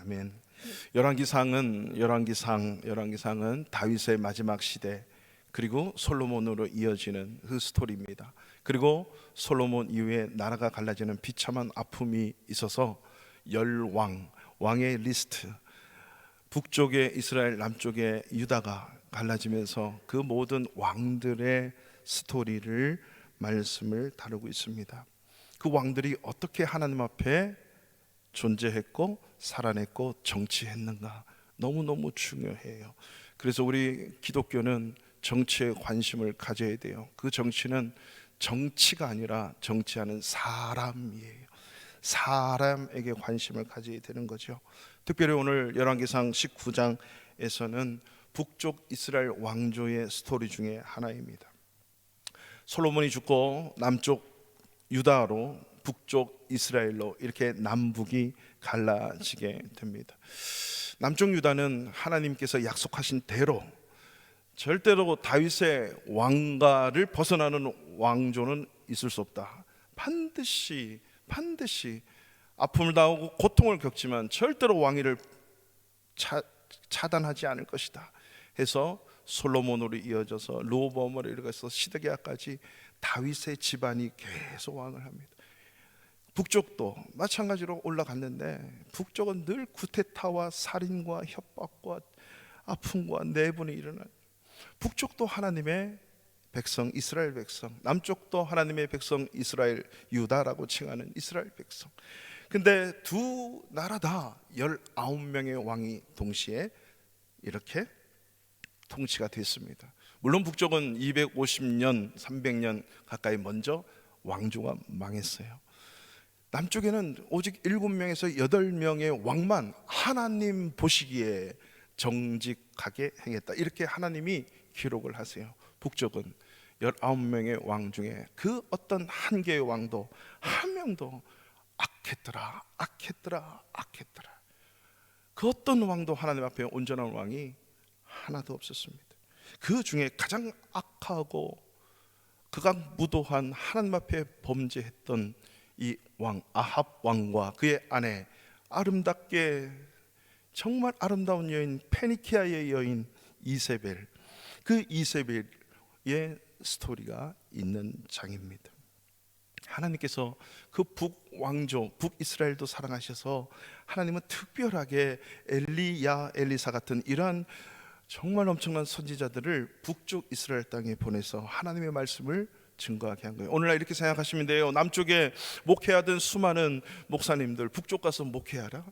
아멘. 열왕기상은 다윗의 마지막 시대 그리고 솔로몬으로 이어지는 그 스토리입니다. 그리고 솔로몬 이후에 나라가 갈라지는 비참한 아픔이 있어서 왕의 리스트, 북쪽의 이스라엘, 남쪽의 유다가 갈라지면서 그 모든 왕들의 스토리를 말씀을 다루고 있습니다. 그 왕들이 어떻게 하나님 앞에 존재했고 살아냈고 정치했는가 너무너무 중요해요. 그래서 우리 기독교는 정치에 관심을 가져야 돼요. 그 정치는 정치가 아니라 정치하는 사람이에요. 사람에게 관심을 가져야 되는 거죠. 특별히 오늘 열왕기상 19장에서는 북쪽 이스라엘 왕조의 스토리 중에 하나입니다. 솔로몬이 죽고 남쪽 유다로 북쪽 이스라엘로 이렇게 남북이 갈라지게 됩니다. 남쪽 유다는 하나님께서 약속하신 대로 절대로 다윗의 왕가를 벗어나는 왕조는 있을 수 없다. 반드시 아픔을 당하고 고통을 겪지만 절대로 왕위를 차단하지 않을 것이다 해서 솔로몬으로 이어져서 르호보암으로 이르러서 시드기야까지 다윗의 집안이 계속 왕을 합니다. 북쪽도 마찬가지로 올라갔는데 북쪽은 늘 쿠데타와 살인과 협박과 아픔과 내분이 일어나요. 북쪽도 하나님의 백성 이스라엘 백성, 남쪽도 하나님의 백성 이스라엘 유다라고 칭하는 이스라엘 백성. 근데 두 나라 다 19명의 왕이 동시에 이렇게 통치가 됐습니다. 물론 북쪽은 250년 300년 가까이 먼저 왕조가 망했어요. 남쪽에는 오직 7명에서 8명의 왕만 하나님 보시기에 정직하게 행했다 이렇게 하나님이 기록을 하세요. 북쪽은 19명의 왕 중에 그 어떤 한 개의 왕도 한 명도 악했더라. 그 어떤 왕도 하나님 앞에 온전한 왕이 하나도 없었습니다. 그 중에 가장 악하고 극악무도한 하나님 앞에 범죄했던 이 왕 아합 왕과 그의 아내 아름답게 정말 아름다운 여인 페니키아의 여인 이세벨, 그 이세벨의 스토리가 있는 장입니다. 하나님께서 그 북왕조 북이스라엘도 사랑하셔서 하나님은 특별하게 엘리야 엘리사 같은 이러한 정말 엄청난 선지자들을 북쪽 이스라엘 땅에 보내서 하나님의 말씀을 증거하게 한 거예요. 오늘날 이렇게 생각하시면 돼요. 남쪽에 목회하던 수많은 목사님들 북쪽 가서 목회하라,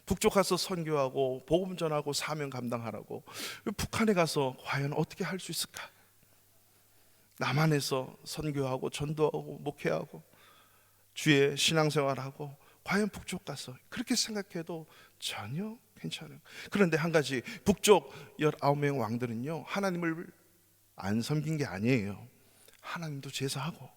북쪽 가서 선교하고 복음 전하고 사명 감당하라고. 북한에 가서 과연 어떻게 할 수 있을까? 남한에서 선교하고 전도하고 목회하고 주의 신앙생활하고 과연 북쪽 가서 그렇게 생각해도 전혀 괜찮아요. 그런데 한 가지, 북쪽 19명 왕들은요 하나님을 안 섬긴 게 아니에요. 하나님도 제사하고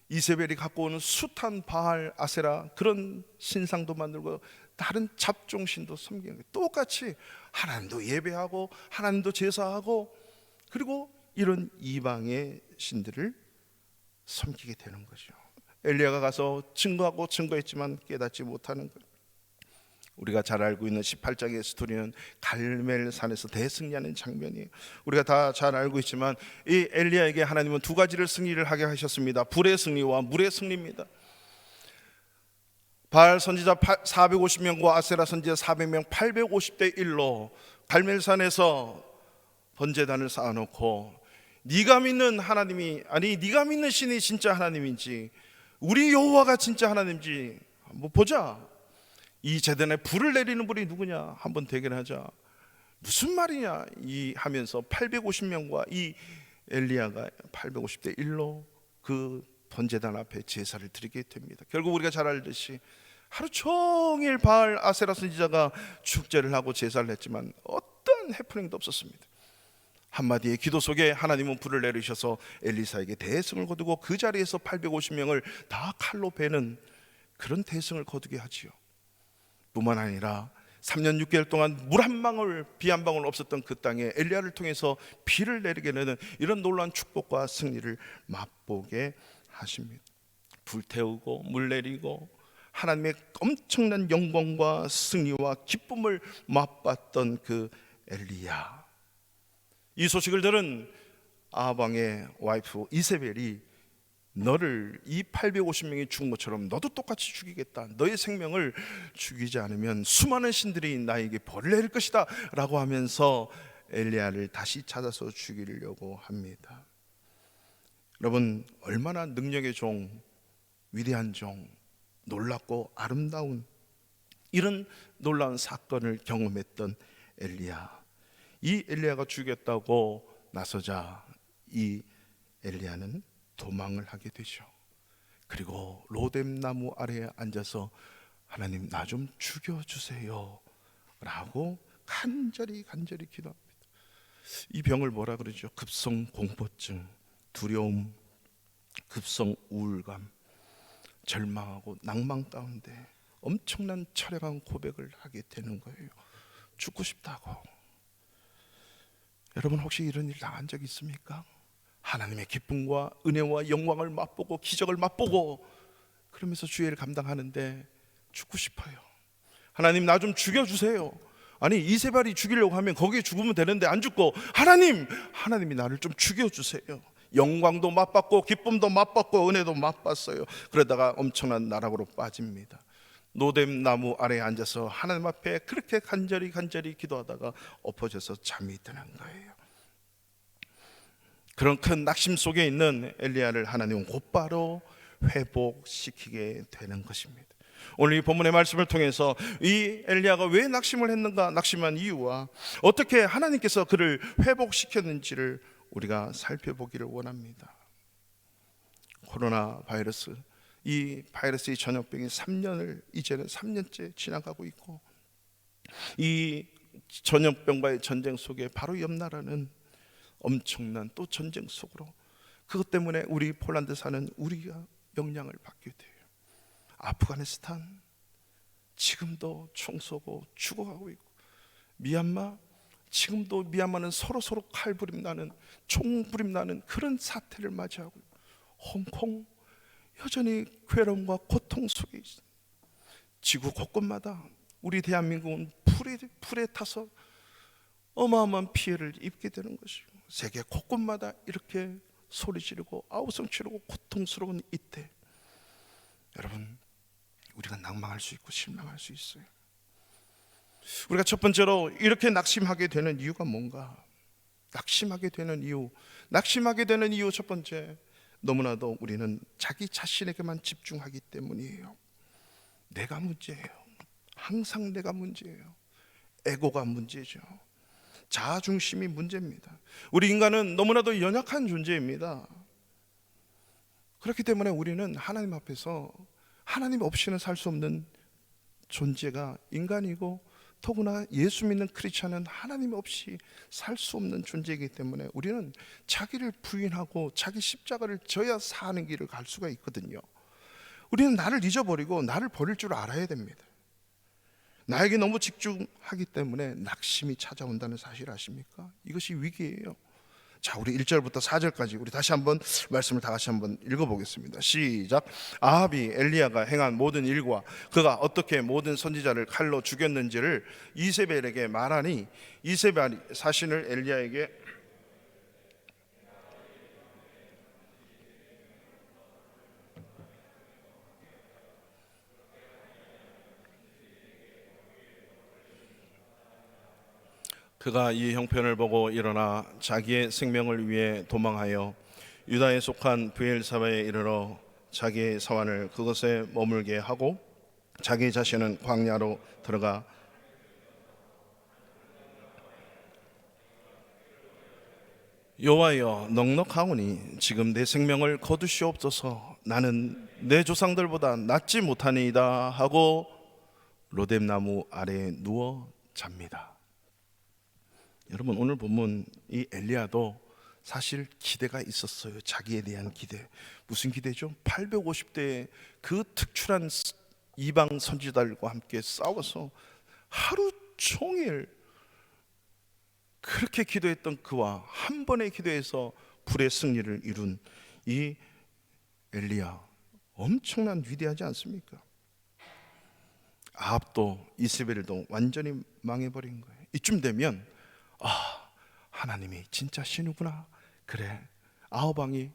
이세벨이 갖고 오는 숱한 바알 아세라 그런 신상도 만들고 다른 잡종신도 섬기는 거예요. 똑같이 하나님도 예배하고 하나님도 제사하고 그리고 이런 이방의 신들을 섬기게 되는 거죠. 엘리야가 가서 증거했지만 깨닫지 못하는 거예요. 우리가 잘 알고 있는 18장의 스토리는 갈멜산에서 대승리하는 장면이에요. 우리가 다 잘 알고 있지만 이 엘리야에게 하나님은 두 가지를 승리를 하게 하셨습니다. 불의 승리와 물의 승리입니다. 바알 선지자 450명과 아세라 선지자 400명 850대 1로 갈멜산에서 번제단을 쌓아놓고 네가 믿는 하나님이 네가 믿는 신이 진짜 하나님인지 우리 여호와가 진짜 하나님인지 한번 보자. 이 제단에 불을 내리는 분이 누구냐 한번 대결하자. 무슨 말이냐 하면서 850명과 이 엘리야가 850대 1로 그 번제단 앞에 제사를 드리게 됩니다. 결국 우리가 잘 알듯이 하루 종일 바알 아세라 선지자가 축제를 하고 제사를 했지만 어떤 해프닝도 없었습니다. 한마디의 기도 속에 하나님은 불을 내리셔서 엘리사에게 대승을 거두고 그 자리에서 850명을 다 칼로 베는 그런 대승을 거두게 하지요. 뿐만 아니라 3년 6개월 동안 물 한 방울 비 한 방울 없었던 그 땅에 엘리야를 통해서 비를 내리게 되는 이런 놀라운 축복과 승리를 맛보게 하십니다. 불 태우고 물 내리고 하나님의 엄청난 영광과 승리와 기쁨을 맛봤던 그 엘리야. 이 소식을 들은 아방의 와이프 이세벨이 너를 이 850명이 죽은 것처럼 너도 똑같이 죽이겠다. 너의 생명을 죽이지 않으면 수많은 신들이 나에게 벌을 내릴 것이다 라고 하면서 엘리야를 다시 찾아서 죽이려고 합니다. 여러분, 얼마나 능력의 종, 위대한 종, 놀랍고 아름다운 이런 놀라운 사건을 경험했던 엘리야. 이 엘리야가 죽였다고 나서자 이 엘리야는 도망을 하게 되죠. 그리고 로뎀 나무 아래에 앉아서 하나님 나 좀 죽여주세요 라고 간절히 기도합니다. 이 병을 뭐라 그러죠? 급성 공포증, 두려움, 급성 우울감, 절망하고 낭망 가운데 엄청난 처량한 고백을 하게 되는 거예요. 죽고 싶다고. 여러분 혹시 이런 일 당한 적 있습니까? 하나님의 기쁨과 은혜와 영광을 맛보고 기적을 맛보고 그러면서 주의를 감당하는데 죽고 싶어요. 하나님 나 좀 죽여주세요. 아니 이세벨이 죽이려고 하면 거기에 죽으면 되는데 안 죽고 하나님이 나를 좀 죽여주세요. 영광도 맛봤고 기쁨도 맛봤고 은혜도 맛봤어요. 그러다가 엄청난 나락으로 빠집니다. 노뎀 나무 아래에 앉아서 하나님 앞에 그렇게 간절히 기도하다가 엎어져서 잠이 드는 거예요. 그런 큰 낙심 속에 있는 엘리야를 하나님은 곧바로 회복시키게 되는 것입니다. 오늘 이 본문의 말씀을 통해서 이 엘리야가 왜 낙심을 했는가, 낙심한 이유와 어떻게 하나님께서 그를 회복시켰는지를 우리가 살펴보기를 원합니다. 코로나 바이러스, 이 바이러스의 전염병이 이제는 3년째 지나가고 있고, 이 전염병과의 전쟁 속에 바로 옆 나라는 엄청난 또 전쟁 속으로, 그것 때문에 우리 폴란드 사는 우리가 영향을 받게 돼요. 아프가니스탄 지금도 총 쏘고 죽어가고 있고, 미얀마 지금도 미얀마는 서로 칼부림 나는, 총부림 나는 그런 사태를 맞이하고 있고, 홍콩 여전히 괴로움과 고통 속에 있습니다. 지구 곳곳마다 우리 대한민국은 풀에 타서 어마어마한 피해를 입게 되는 것이고, 세계 곳곳마다 이렇게 소리 지르고 아우성 치르고 고통스러운 이때, 여러분 우리가 낭망할 수 있고 실망할 수 있어요. 우리가 첫 번째로 이렇게 낙심하게 되는 이유가 뭔가? 낙심하게 되는 이유 첫 번째, 너무나도 우리는 자기 자신에게만 집중하기 때문이에요. 내가 문제예요. 항상 내가 문제예요. 에고가 문제죠. 자아중심이 문제입니다. 우리 인간은 너무나도 연약한 존재입니다. 그렇기 때문에 우리는 하나님 앞에서 하나님 없이는 살 수 없는 존재가 인간이고, 더구나 예수 믿는 크리스찬은 하나님 없이 살 수 없는 존재이기 때문에 우리는 자기를 부인하고 자기 십자가를 져야 사는 길을 갈 수가 있거든요. 우리는 나를 잊어버리고 나를 버릴 줄 알아야 됩니다. 나에게 너무 집중하기 때문에 낙심이 찾아온다는 사실 아십니까? 이것이 위기예요. 자, 우리 1절부터 4절까지 우리 다시 한번 말씀을 다 같이 한번 읽어보겠습니다. 시작. 아합이 엘리야가 행한 모든 일과 그가 어떻게 모든 선지자를 칼로 죽였는지를 이세벨에게 말하니, 이세벨이 사신을 엘리야에게 그가 이 형편을 보고 일어나 자기의 생명을 위해 도망하여 유다에 속한 브엘사바에 이르러 자기의 사환을 그것에 머물게 하고 자기 자신은 광야로 들어가 여호와여 넉넉하오니 지금 내 생명을 거두시옵소서. 나는 내 조상들보다 낫지 못하니이다 하고 로뎀 나무 아래에 누워 잡니다. 여러분 오늘 본문 이 엘리야도 사실 기대가 있었어요. 자기에 대한 기대. 무슨 기대죠? 850대의 그 특출한 이방 선지자들과 함께 싸워서 하루 종일 그렇게 기도했던 그와 한 번의 기도에서 불의 승리를 이룬 이 엘리야, 엄청난 위대하지 않습니까? 아합도 이세벨도 완전히 망해버린 거예요. 이쯤 되면 하나님이 진짜 신이구나. 그래, 아합 왕이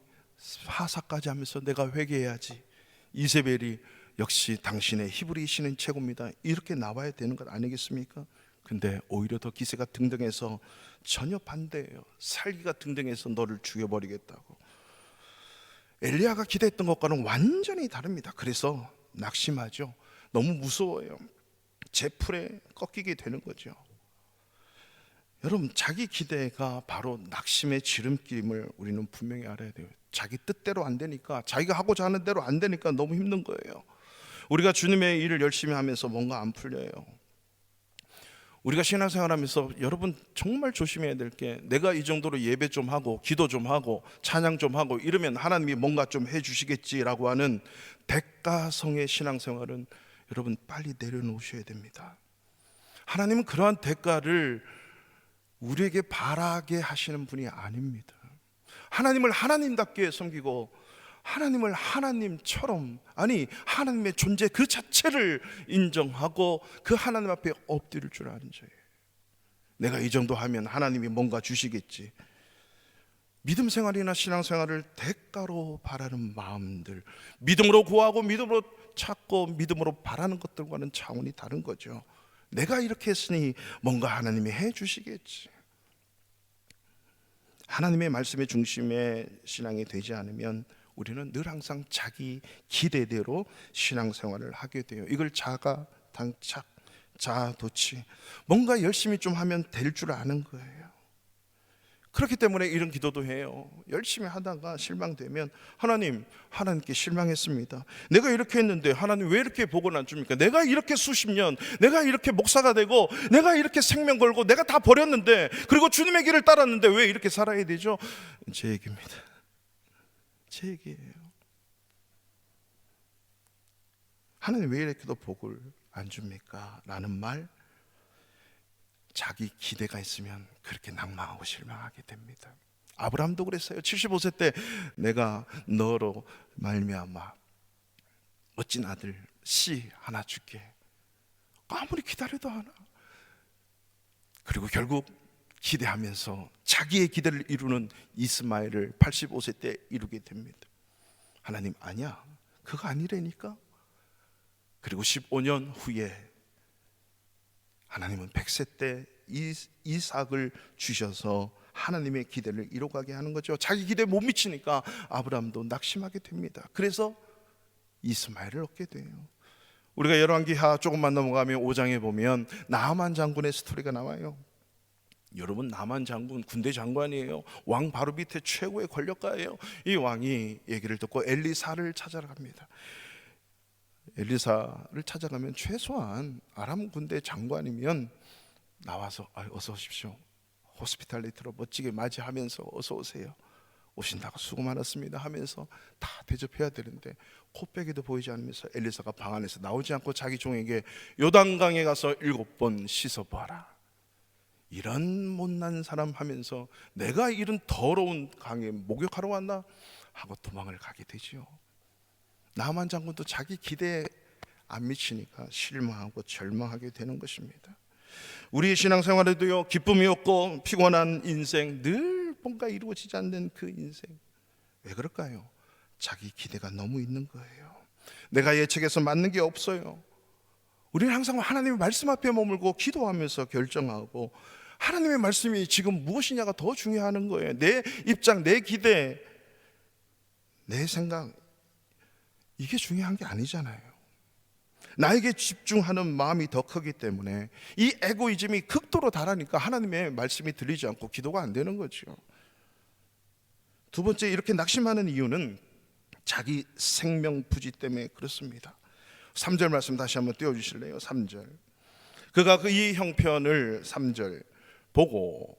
하사까지 하면서 내가 회개해야지. 이세벨이 역시 당신의 히브리 신은 최고입니다. 이렇게 나와야 되는 것 아니겠습니까? 근데 오히려 더 기세가 등등해서 전혀 반대예요. 살기가 등등해서 너를 죽여버리겠다고. 엘리야가 기대했던 것과는 완전히 다릅니다. 그래서 낙심하죠. 너무 무서워요. 제 풀에 꺾이게 되는 거죠. 여러분, 자기 기대가 바로 낙심의 지름길임을 우리는 분명히 알아야 돼요. 자기 뜻대로 안 되니까, 자기가 하고자 하는 대로 안 되니까 너무 힘든 거예요. 우리가 주님의 일을 열심히 하면서 뭔가 안 풀려요. 우리가 신앙생활하면서 여러분 정말 조심해야 될 게, 내가 이 정도로 예배 좀 하고 기도 좀 하고 찬양 좀 하고 이러면 하나님이 뭔가 좀 해주시겠지라고 하는 대가성의 신앙생활은 여러분 빨리 내려놓으셔야 됩니다. 하나님은 그러한 대가를 우리에게 바라게 하시는 분이 아닙니다. 하나님을 하나님답게 섬기고 하나님을 하나님처럼, 아니 하나님의 존재 그 자체를 인정하고 그 하나님 앞에 엎드릴 줄 아는 자예요. 내가 이 정도 하면 하나님이 뭔가 주시겠지. 믿음 생활이나 신앙 생활을 대가로 바라는 마음들, 믿음으로 구하고 믿음으로 찾고 믿음으로 바라는 것들과는 차원이 다른 거죠. 내가 이렇게 했으니 뭔가 하나님이 해 주시겠지. 하나님의 말씀의 중심에 신앙이 되지 않으면 우리는 늘 항상 자기 기대대로 신앙생활을 하게 돼요. 이걸 자가 당착, 자아도취, 뭔가 열심히 좀 하면 될 줄 아는 거예요. 그렇기 때문에 이런 기도도 해요. 열심히 하다가 실망되면 하나님께 실망했습니다. 내가 이렇게 했는데 하나님 왜 이렇게 복을 안 줍니까? 내가 이렇게 수십 년, 내가 이렇게 목사가 되고 내가 이렇게 생명 걸고 내가 다 버렸는데, 그리고 주님의 길을 따랐는데 왜 이렇게 살아야 되죠? 제 얘기입니다. 제 얘기예요. 하나님 왜 이렇게도 복을 안 줍니까? 라는 말, 자기 기대가 있으면 그렇게 낭망하고 실망하게 됩니다. 아브라함도 그랬어요. 75세 때 내가 너로 말미암아 멋진 아들 씨 하나 줄게. 아무리 기다려도 하나. 그리고 결국 기대하면서 자기의 기대를 이루는 이스마엘을 85세 때 이루게 됩니다. 하나님 아니야, 그거 아니라니까. 그리고 15년 후에 하나님은 100세 때 이삭을 주셔서 하나님의 기대를 이뤄가게 하는 거죠. 자기 기대에 못 미치니까 아브라함도 낙심하게 됩니다. 그래서 이스마엘을 얻게 돼요. 우리가 열왕기하 조금만 넘어가면 5장에 보면 나아만 장군의 스토리가 나와요. 여러분, 나아만 장군 군대 장관이에요. 왕 바로 밑에 최고의 권력가예요. 이 왕이 얘기를 듣고 엘리사를 찾아러 갑니다. 엘리사를 찾아가면 최소한 아람 군대 장관이면 나와서 어서 오십시오, 호스피탈리티로 멋지게 맞이하면서 어서 오세요, 오신다고 수고 많았습니다 하면서 다 대접해야 되는데 코빼기도 보이지 않으면서 엘리사가 방 안에서 나오지 않고 자기 종에게 요단강에 가서 7번 씻어봐라, 이런 못난 사람 하면서 내가 이런 더러운 강에 목욕하러 왔나 하고 도망을 가게 되지요. 나만 장군도 자기 기대에 안 미치니까 실망하고 절망하게 되는 것입니다. 우리의 신앙생활에도요, 기쁨이 없고 피곤한 인생, 늘 뭔가 이루어지지 않는 그 인생, 왜 그럴까요? 자기 기대가 너무 있는 거예요. 내가 예측해서 맞는 게 없어요. 우리는 항상 하나님의 말씀 앞에 머물고 기도하면서 결정하고, 하나님의 말씀이 지금 무엇이냐가 더 중요한 거예요. 내 입장, 내 기대, 내 생각, 이게 중요한 게 아니잖아요. 나에게 집중하는 마음이 더 크기 때문에 이 에고이즘이 극도로 달하니까 하나님의 말씀이 들리지 않고 기도가 안 되는 거죠. 두 번째, 이렇게 낙심하는 이유는 자기 생명 부지 때문에 그렇습니다. 3절 말씀 다시 한번 띄워주실래요? 3절. 그가 이 형편을 3절 보고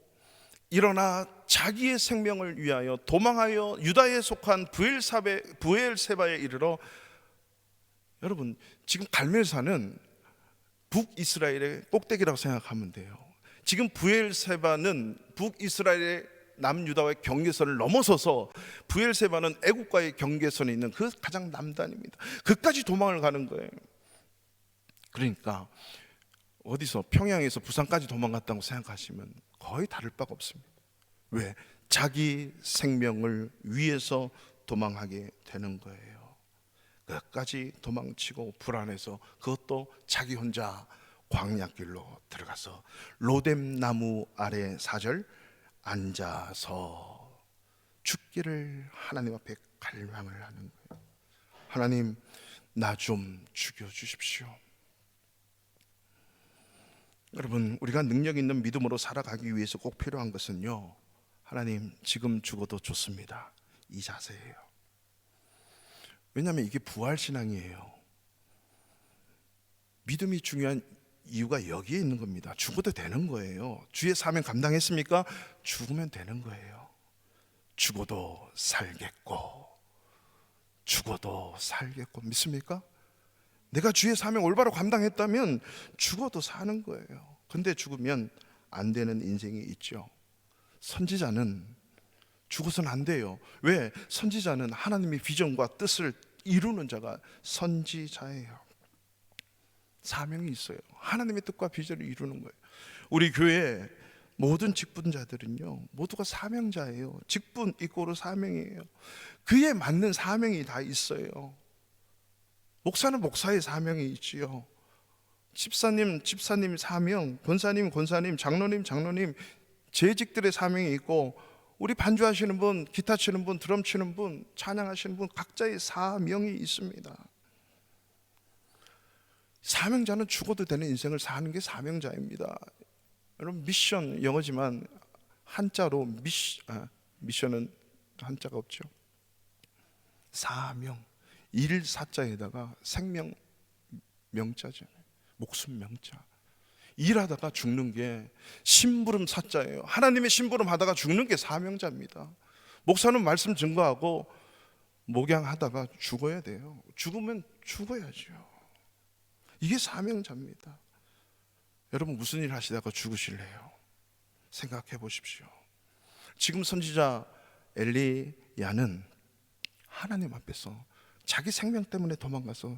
일어나 자기의 생명을 위하여 도망하여 유다에 속한 부엘세바에 이르러, 여러분 지금 갈멜산은 북이스라엘의 꼭대기라고 생각하면 돼요. 지금 부엘세바는 북이스라엘의 남유다와의 경계선을 넘어서서 부엘세바는 애국과의 경계선에 있는 그 가장 남단입니다. 그까지 도망을 가는 거예요. 그러니까 어디서 평양에서 부산까지 도망갔다고 생각하시면 거의 다를 바가 없습니다. 왜? 자기 생명을 위해서 도망하게 되는 거예요. 끝까지 도망치고 불안해서, 그것도 자기 혼자 광야길로 들어가서 로뎀 나무 아래 4절 앉아서 죽기를 하나님 앞에 갈망을 하는 거예요. 하나님, 나 좀 죽여주십시오. 여러분, 우리가 능력 있는 믿음으로 살아가기 위해서 꼭 필요한 것은요, 하나님 지금 죽어도 좋습니다, 이 자세예요. 왜냐하면 이게 부활신앙이에요. 믿음이 중요한 이유가 여기에 있는 겁니다. 죽어도 되는 거예요. 주의 사명 감당했습니까? 죽으면 되는 거예요. 죽어도 살겠고, 죽어도 살겠고, 믿습니까? 내가 주의 사명 올바로 감당했다면 죽어도 사는 거예요. 근데 죽으면 안 되는 인생이 있죠. 선지자는 죽어서는 안 돼요. 왜? 선지자는 하나님의 비전과 뜻을 이루는 자가 선지자예요. 사명이 있어요. 하나님의 뜻과 비전을 이루는 거예요. 우리 교회 모든 직분자들은요, 모두가 사명자예요. 직분 이꼬르 사명이에요. 그에 맞는 사명이 다 있어요. 목사는 목사의 사명이 있지요. 집사님 사명, 권사님, 장로님, 재직들의 사명이 있고, 우리 반주하시는 분, 기타 치는 분, 드럼 치는 분, 찬양하시는 분, 각자의 사명이 있습니다. 사명자는 죽어도 되는 인생을 사는 게 사명자입니다. 여러분, 미션 영어지만 한자로 미션은 한자가 없죠. 사명, 일 사자에다가 생명 명자잖아요. 목숨 명자. 일하다가 죽는 게 심부름 사자예요. 하나님의 심부름 하다가 죽는 게 사명자입니다. 목사는 말씀 증거하고 목양하다가 죽어야 돼요. 죽으면 죽어야죠. 이게 사명자입니다. 여러분, 무슨 일 하시다가 죽으실래요? 생각해 보십시오. 지금 선지자 엘리야는 하나님 앞에서 자기 생명 때문에 도망가서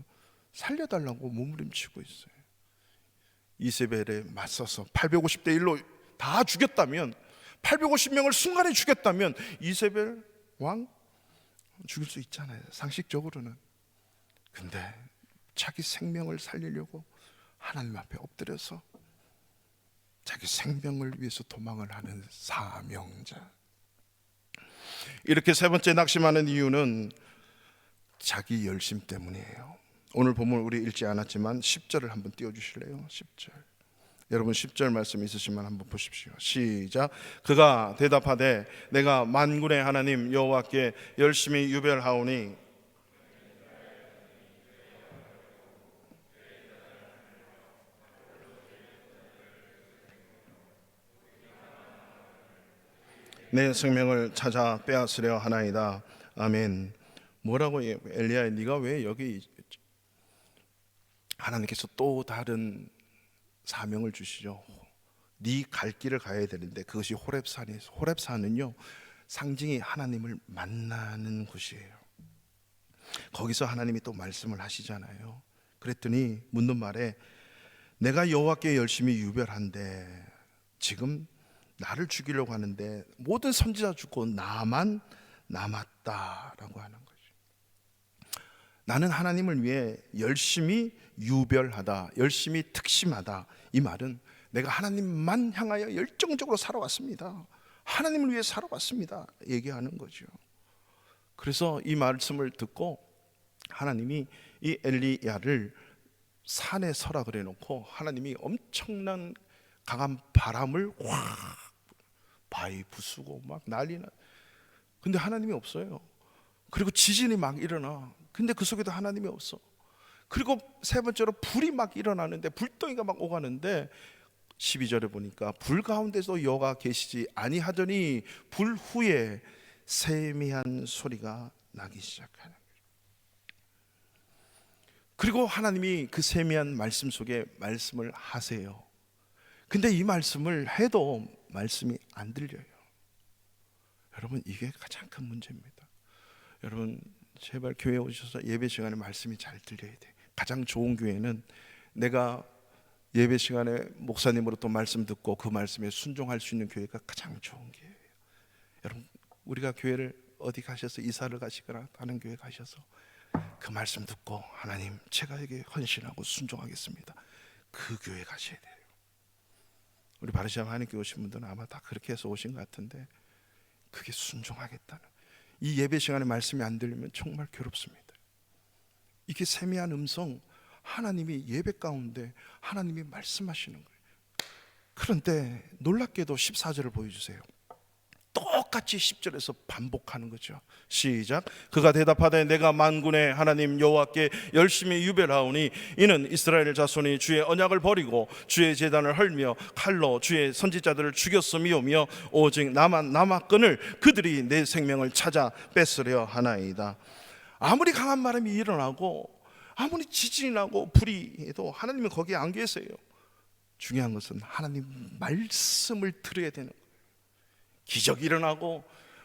살려달라고 몸부림치고 있어요. 이세벨에 맞서서 850대 1로 다 죽였다면, 850명을 순간에 죽였다면 이세벨 왕 죽일 수 있잖아요, 상식적으로는. 근데 자기 생명을 살리려고 하나님 앞에 엎드려서 자기 생명을 위해서 도망을 하는 사명자. 이렇게 세 번째 낙심하는 이유는 자기 열심 때문이에요. 오늘 본문 우리 읽지 않았지만 10절을 한번 띄워주실래요? 10절. 여러분, 10절 말씀 있으시면 한번 보십시오. 시작. 그가 대답하되 내가 만군의 하나님 여호와께 열심히 유별하오니 내 생명을 찾아 빼앗으려 하나이다. 아멘. 뭐라고 엘리야, 네가 왜 여기 있지? 하나님께서 또 다른 사명을 주시죠. 네 갈 길을 가야 되는데 그것이 호렙산이에요. 호렙산은요, 상징이 하나님을 만나는 곳이에요. 거기서 하나님이 또 말씀을 하시잖아요. 그랬더니 묻는 말에 내가 여호와께 열심히 유별한데 지금 나를 죽이려고 하는데 모든 선지자 죽고 나만 남았다라고 하는 거죠. 나는 하나님을 위해 열심히 유별하다, 열심히 특심하다. 이 말은 내가 하나님만 향하여 열정적으로 살아왔습니다, 하나님을 위해 살아왔습니다 얘기하는 거죠. 그래서 이 말씀을 듣고 하나님이 이 엘리야를 산에 서라 그래 놓고 하나님이 엄청난 강한 바람을 확 바위 부수고 막 난리나. 근데 하나님이 없어요. 그리고 지진이 막 일어나. 근데 그 속에도 하나님이 없어. 그리고 세 번째로 불이 막 일어나는데, 불덩이가 막 오가는데 12절에 보니까 불 가운데서 여호와 계시지 아니하더니 불 후에 세미한 소리가 나기 시작하는 거예요. 그리고 하나님이 그 세미한 말씀 속에 말씀을 하세요. 근데 이 말씀을 해도 말씀이 안 들려요. 여러분, 이게 가장 큰 문제입니다. 여러분, 제발 교회에 오셔서 예배 시간에 말씀이 잘 들려야 돼. 가장 좋은 교회는 내가 예배 시간에 목사님으로 또 말씀 듣고 그 말씀에 순종할 수 있는 교회가 가장 좋은 교회예요. 여러분, 우리가 교회를 어디 가셔서 이사를 가시거나 다른 교회 가셔서 그 말씀 듣고 하나님 제가 여기 헌신하고 순종하겠습니다, 그 교회 가셔야 돼요. 우리 바르샤바 하나님께 오신 분들은 아마 다 그렇게 해서 오신 것 같은데, 그게 순종하겠다는, 이 예배 시간에 말씀이 안 들리면 정말 괴롭습니다. 이게 세미한 음성, 하나님이 예배 가운데 하나님이 말씀하시는 거예요. 그런데 놀랍게도 14절을 보여주세요. 똑같이 10절에서 반복하는 거죠. 시작. 그가 대답하되 내가 만군의 하나님 여호와께 열심히 유별하오니 이는 이스라엘 자손이 주의 언약을 버리고 주의 제단을 헐며 칼로 주의 선지자들을 죽였음이오며 오직 나만 남았거늘 그들이 내 생명을 찾아 뺏으려 하나이다. 아무리 강한 바람이 일어나고 아무리 지진이 나고 불이 해도 하나님은 거기에 안 계세요. 중요한 것은 하나님 말씀을 들어야 되는 거예요. 기적이 일어나고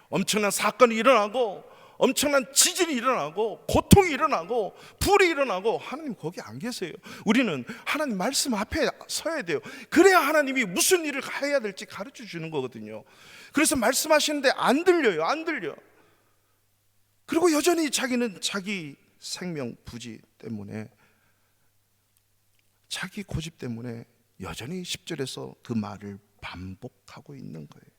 엄청난 사건이 일어나고 엄청난 지진이 일어나고 고통이 일어나고 불이 일어나고 하나님 거기 안 계세요. 우리는 하나님 말씀 앞에 서야 돼요. 그래야 하나님이 무슨 일을 해야 될지 가르쳐 주는 거거든요. 그래서 말씀하시는데 안 들려요. 안 들려. 그리고 여전히 자기는 자기 생명 부지 때문에, 자기 고집 때문에 여전히 10절에서 그 말을 반복하고 있는 거예요.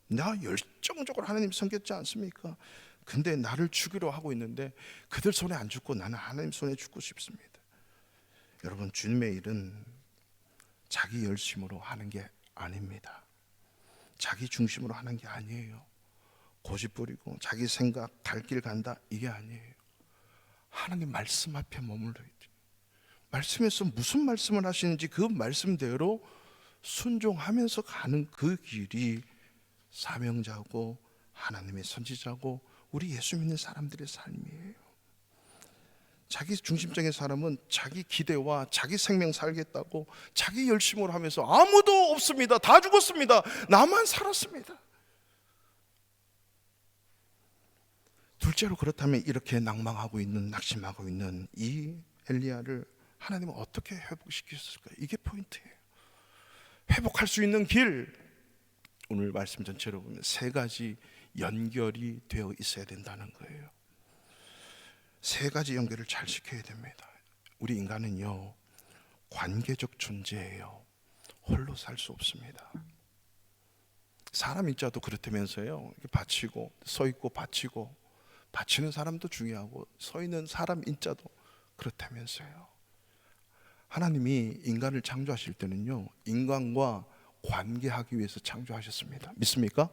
나 열정적으로 하나님 섬겼지 않습니까? 근데 나를 죽이려 하고 있는데 그들 손에 안 죽고 나는 하나님 손에 죽고 싶습니다. 여러분, 주님의 일은 자기 열심으로 하는 게 아닙니다. 자기 중심으로 하는 게 아니에요. 고집 부리고 자기 생각 갈 길 간다, 이게 아니에요. 하나님 말씀 앞에 머물러야 돼요. 말씀에서 무슨 말씀을 하시는지 그 말씀대로 순종하면서 가는 그 길이 사명자고 하나님의 선지자고 우리 예수 믿는 사람들의 삶이에요. 자기 중심적인 사람은 자기 기대와 자기 생명 살겠다고 자기 열심으로 하면서 아무도 없습니다, 다 죽었습니다, 나만 살았습니다. 둘째로, 그렇다면 이렇게 낭망하고 있는, 낙심하고 있는 이 엘리야를 하나님은 어떻게 회복시켰을까요? 이게 포인트예요. 회복할 수 있는 길, 오늘 말씀 전체로 보면 세 가지 연결이 되어 있어야 된다는 거예요. 세 가지 연결을 잘 시켜야 됩니다. 우리 인간은요, 관계적 존재예요. 홀로 살 수 없습니다. 사람 인자도 그렇다면서요. 이렇게 바치고 서 있고 바치고, 바치는 사람도 중요하고 서 있는 사람 인자도 그렇다면서요. 하나님이 인간을 창조하실 때는요, 인간과 관계하기 위해서 창조하셨습니다. 믿습니까?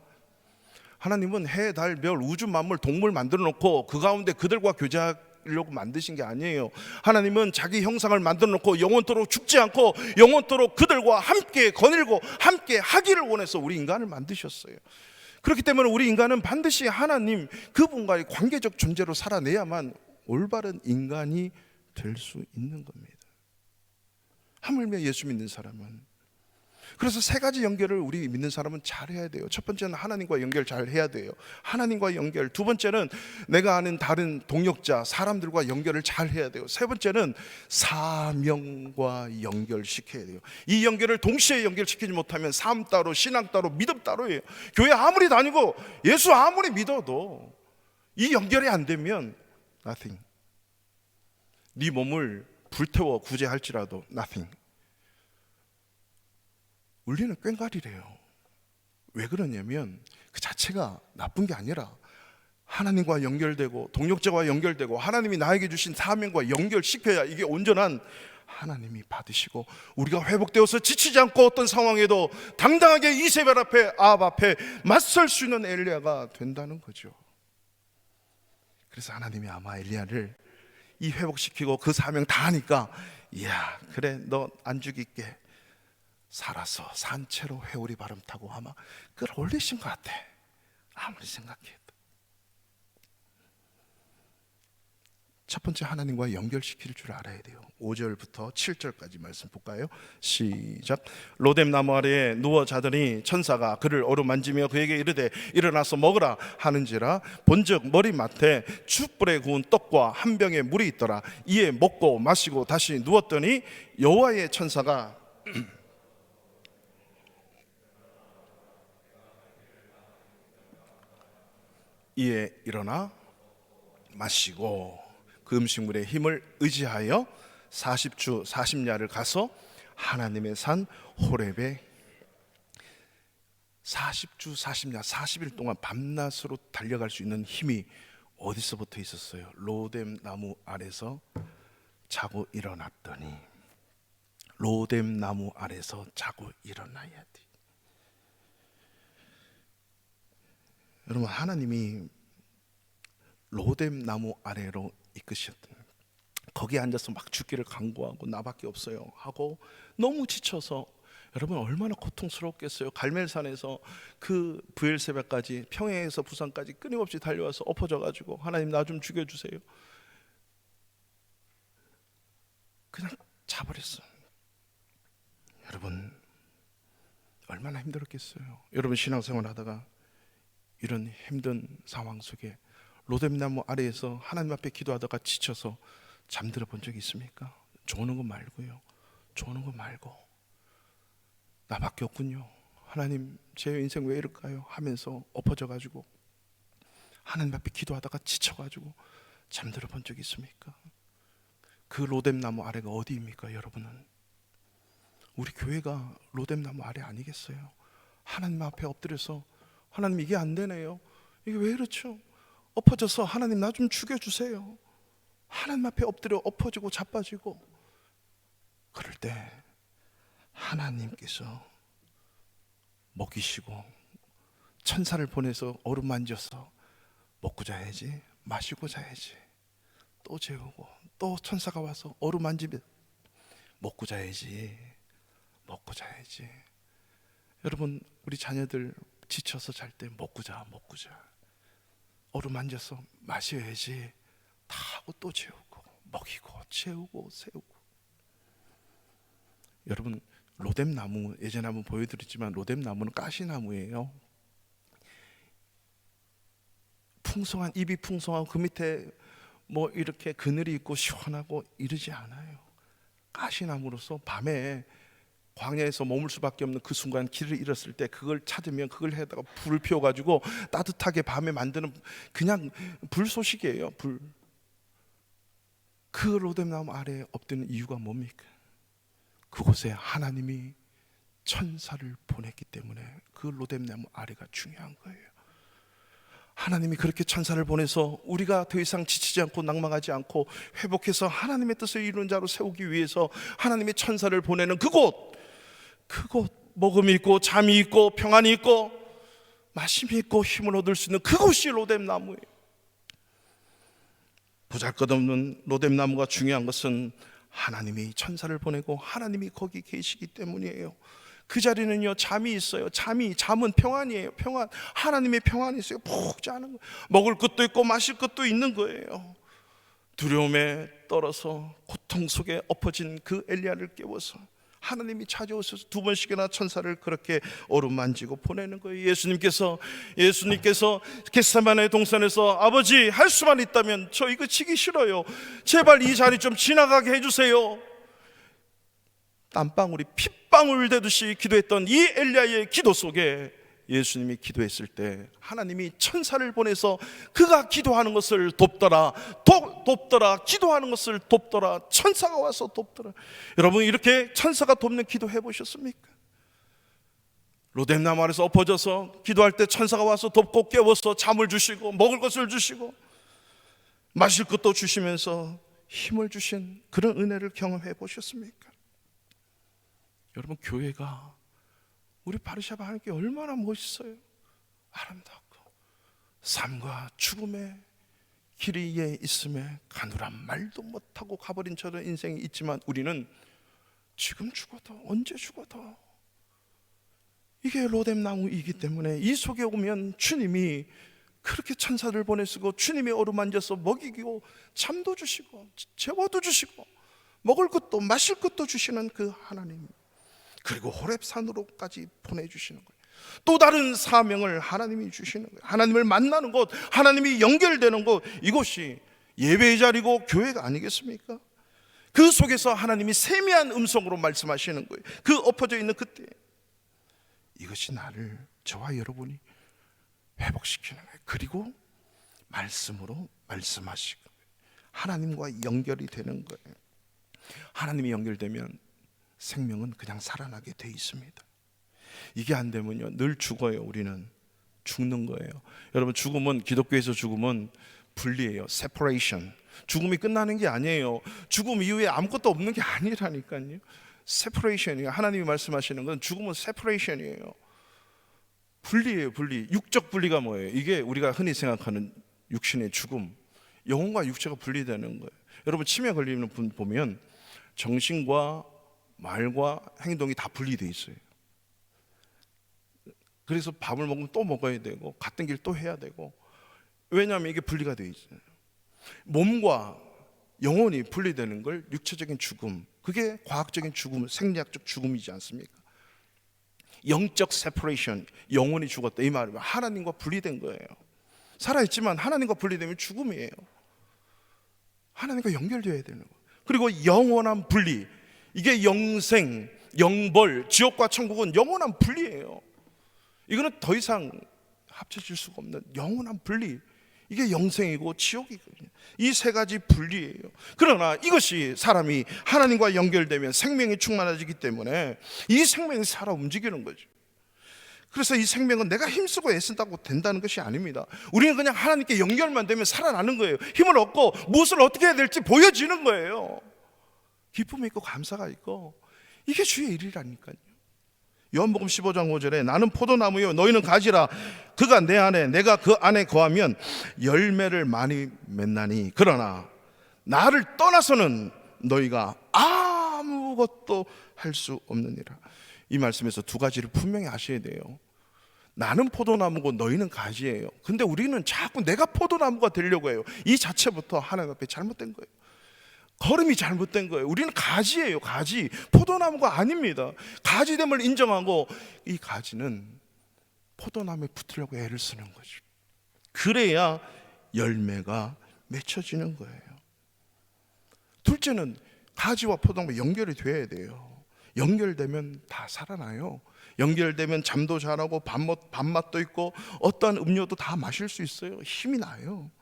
하나님은 해, 달, 별, 우주 만물, 동물 만들어 놓고 그 가운데 그들과 교제하려고 만드신 게 아니에요. 하나님은 자기 형상을 만들어 놓고 영원토록 죽지 않고 영원토록 그들과 함께 거닐고 함께 하기를 원해서 우리 인간을 만드셨어요. 그렇기 때문에 우리 인간은 반드시 하나님 그분과의 관계적 존재로 살아내야만 올바른 인간이 될 수 있는 겁니다. 하물며 예수 믿는 사람은, 그래서 세 가지 연결을 우리 믿는 사람은 잘 해야 돼요. 첫 번째는 하나님과 연결 잘 해야 돼요. 하나님과 연결. 두 번째는 내가 아는 다른 동역자, 사람들과 연결을 잘 해야 돼요. 세 번째는 사명과 연결시켜야 돼요. 이 연결을 동시에 연결시키지 못하면 삶 따로, 신앙 따로, 믿음 따로예요. 교회 아무리 다니고 예수 아무리 믿어도 이 연결이 안 되면 nothing. 네 몸을 불태워 구제할지라도 nothing. 울리는 꽹과리래요. 왜 그러냐면 그 자체가 나쁜 게 아니라 하나님과 연결되고 동역자와 연결되고 하나님이 나에게 주신 사명과 연결시켜야 이게 온전한 하나님이 받으시고 우리가 회복되어서 지치지 않고 어떤 상황에도 당당하게 이세벨 앞에, 아합 앞에 맞설 수 있는 엘리야가 된다는 거죠. 그래서 하나님이 아마 엘리야를 이 회복시키고 그 사명 다 하니까, 이야 그래 너 안 죽일게, 살아서 산채로 회오리 바람 타고 아마 끌어올리신 것 같아, 아무리 생각해도. 첫 번째 하나님과 연결시킬 줄 알아야 돼요. 5절부터 7절까지 말씀 볼까요? 시작. 로뎀 나무 아래에 누워 자더니 천사가 그를 어루만지며 그에게 이르되 일어나서 먹으라 하는지라. 본즉 머리맡에 숯불에 구운 떡과 한 병에 물이 있더라. 이에 먹고 마시고 다시 누웠더니 여호와의 천사가 이에 일어나 마시고 그 음식물의 힘을 의지하여 40주 40야를 가서 하나님의 산 호렙에 40주 40야 40일 동안 밤낮으로 달려갈 수 있는 힘이 어디서부터 있었어요? 로뎀 나무 아래서 자고 일어났더니, 로뎀 나무 아래서 자고 일어나야 돼. 여러분, 하나님이 로뎀 나무 아래로 이끄셨던, 거기에 앉아서 막 죽기를 간구하고 나밖에 없어요 하고 너무 지쳐서, 여러분 얼마나 고통스럽겠어요. 갈멜산에서 그 브엘세바까지, 평양에서 부산까지 끊임없이 달려와서 엎어져가지고 하나님 나 좀 죽여주세요. 그냥 자버렸어. 여러분 얼마나 힘들었겠어요. 여러분 신앙생활 하다가 이런 힘든 상황 속에 로뎀 나무 아래에서 하나님 앞에 기도하다가 지쳐서 잠들어 본 적이 있습니까? 좋은 거 말고요. 좋은 거 말고 나밖에 없군요. 하나님 제 인생 왜 이럴까요? 하면서 엎어져가지고 하나님 앞에 기도하다가 지쳐가지고 잠들어 본 적이 있습니까? 그 로뎀 나무 아래가 어디입니까? 여러분은 우리 교회가 로뎀 나무 아래 아니겠어요? 하나님 앞에 엎드려서 하나님 이게 안 되네요. 이게 왜 이렇죠? 엎어져서 하나님 나 좀 죽여주세요. 하나님 앞에 엎드려 엎어지고 자빠지고 그럴 때 하나님께서 먹이시고 천사를 보내서 어루만져서 먹고 자야지, 마시고 자야지, 또 재우고 또 천사가 와서 어루만지면 먹고 자야지, 먹고 자야지. 여러분 우리 자녀들 지쳐서 잘 때 먹고 자, 먹고 자, 어루만져서 마셔야지 다 하고 또 재우고 먹이고 재우고 세우고. 여러분 로뎀 나무 예전에 한번 보여드렸지만 로뎀 나무는 가시나무예요. 풍성한, 잎이 풍성하고 그 밑에 뭐 이렇게 그늘이 있고 시원하고 이러지 않아요. 가시나무로서 밤에 광야에서 머물 수밖에 없는 그 순간 길을 잃었을 때 그걸 찾으면 그걸 해다가 불을 피워가지고 따뜻하게 밤에 만드는 그냥 불소식이에요. 불. 그 로뎀 나무 아래에 엎드는 이유가 뭡니까? 그곳에 하나님이 천사를 보냈기 때문에 그 로뎀 나무 아래가 중요한 거예요. 하나님이 그렇게 천사를 보내서 우리가 더 이상 지치지 않고 낭망하지 않고 회복해서 하나님의 뜻을 이루는 자로 세우기 위해서 하나님의 천사를 보내는 그곳 먹음이 있고 잠이 있고 평안이 있고 마심이 있고 힘을 얻을 수 있는 그곳이 로뎀 나무예요. 보잘것없는 로뎀 나무가 중요한 것은 하나님이 천사를 보내고 하나님이 거기 계시기 때문이에요. 그 자리는요 잠이 있어요. 잠은 평안이에요. 평안, 하나님의 평안이 있어요. 푹 자는 거예요. 먹을 것도 있고 마실 것도 있는 거예요. 두려움에 떨어서 고통 속에 엎어진 그 엘리야를 깨워서 하나님이 찾아오셔서 2번씩이나 천사를 그렇게 어루만지고 보내는 거예요. 예수님께서 겟세마네 동산에서 아버지 할 수만 있다면 저 이거 치기 싫어요. 제발 이 자리 좀 지나가게 해주세요. 땀방울이 핏방울 되듯이 기도했던 이 엘리야의 기도 속에 예수님이 기도했을 때 하나님이 천사를 보내서 그가 기도하는 것을 돕더라, 기도하는 것을 돕더라. 천사가 와서 돕더라. 여러분 이렇게 천사가 돕는 기도 해보셨습니까? 로뎀 나무 아래서 엎어져서 기도할 때 천사가 와서 돕고 깨워서 잠을 주시고 먹을 것을 주시고 마실 것도 주시면서 힘을 주신 그런 은혜를 경험해 보셨습니까? 여러분 교회가 우리 바르샤바 하나님께 얼마나 멋있어요. 아름답고 삶과 죽음의 길이에 있음에 가누란 말도 못하고 가버린 저런 인생이 있지만 우리는 지금 죽어도 언제 죽어도 이게 로뎀 나무이기 때문에 이 속에 오면 주님이 그렇게 천사를 보내시고 주님이 어루만져서 먹이고 잠도 주시고 재워도 주시고 먹을 것도 마실 것도 주시는 그 하나님, 그리고 호렙산으로까지 보내주시는 거예요. 또 다른 사명을 하나님이 주시는 거예요. 하나님을 만나는 곳, 하나님이 연결되는 곳, 이곳이 예배의 자리고 교회가 아니겠습니까? 그 속에서 하나님이 세미한 음성으로 말씀하시는 거예요. 그 엎어져 있는 그때, 이것이 나를, 저와 여러분이 회복시키는 거예요. 그리고 말씀으로 말씀하시고 하나님과 연결이 되는 거예요. 하나님이 연결되면 생명은 그냥 살아나게 돼 있습니다. 이게 안 되면요, 늘 죽어요. 우리는 죽는 거예요. 여러분, 죽음은, 기독교에서 죽음은 분리예요. separation. 죽음이 끝나는 게 아니에요. 죽음 이후에 아무것도 없는 게 아니라니까요. separation이에요. 하나님이 말씀하시는 건 죽음은 separation이에요. 분리예요. 분리. 육적 분리가 뭐예요? 이게 우리가 흔히 생각하는 육신의 죽음, 영혼과 육체가 분리되는 거예요. 여러분, 치매 걸리는 분 보면 정신과 말과 행동이 다 분리되어 있어요. 그래서 밥을 먹으면 또 먹어야 되고 같은 길 또 해야 되고, 왜냐하면 이게 분리가 되어 있어요. 몸과 영혼이 분리되는 걸 육체적인 죽음, 그게 과학적인 죽음, 생리학적 죽음이지 않습니까? 영적 세퍼레이션, 영혼이 죽었다 이 말이면 하나님과 분리된 거예요. 살아있지만 하나님과 분리되면 죽음이에요. 하나님과 연결되어야 되는 거예요. 그리고 영원한 분리, 이게 영생, 영벌, 지옥과 천국은 영원한 분리예요. 이거는 더 이상 합쳐질 수가 없는 영원한 분리, 이게 영생이고 지옥이거든요. 이 세 가지 분리예요. 그러나 이것이 사람이 하나님과 연결되면 생명이 충만해지기 때문에 이 생명이 살아 움직이는 거죠. 그래서 이 생명은 내가 힘쓰고 애쓴다고 된다는 것이 아닙니다. 우리는 그냥 하나님께 연결만 되면 살아나는 거예요. 힘을 얻고 무엇을 어떻게 해야 될지 보여지는 거예요. 기쁨이 있고 감사가 있고, 이게 주의 일이라니까요. 요한복음 15장 5절에 나는 포도나무요 너희는 가지라, 그가 내 안에 내가 그 안에 거하면 열매를 많이 맺나니 그러나 나를 떠나서는 너희가 아무것도 할 수 없느니라. 이 말씀에서 두 가지를 분명히 아셔야 돼요. 나는 포도나무고 너희는 가지예요. 근데 우리는 자꾸 내가 포도나무가 되려고 해요. 이 자체부터 하나님 앞에 잘못된 거예요. 걸음이 잘못된 거예요. 우리는 가지예요. 가지, 포도나무가 아닙니다. 가지됨을 인정하고 이 가지는 포도나무에 붙으려고 애를 쓰는 거죠. 그래야 열매가 맺혀지는 거예요. 둘째는 가지와 포도나무 연결이 돼야 돼요. 연결되면 다 살아나요. 연결되면 잠도 잘하고 밥맛도 있고 어떠한 음료도 다 마실 수 있어요. 힘이 나요.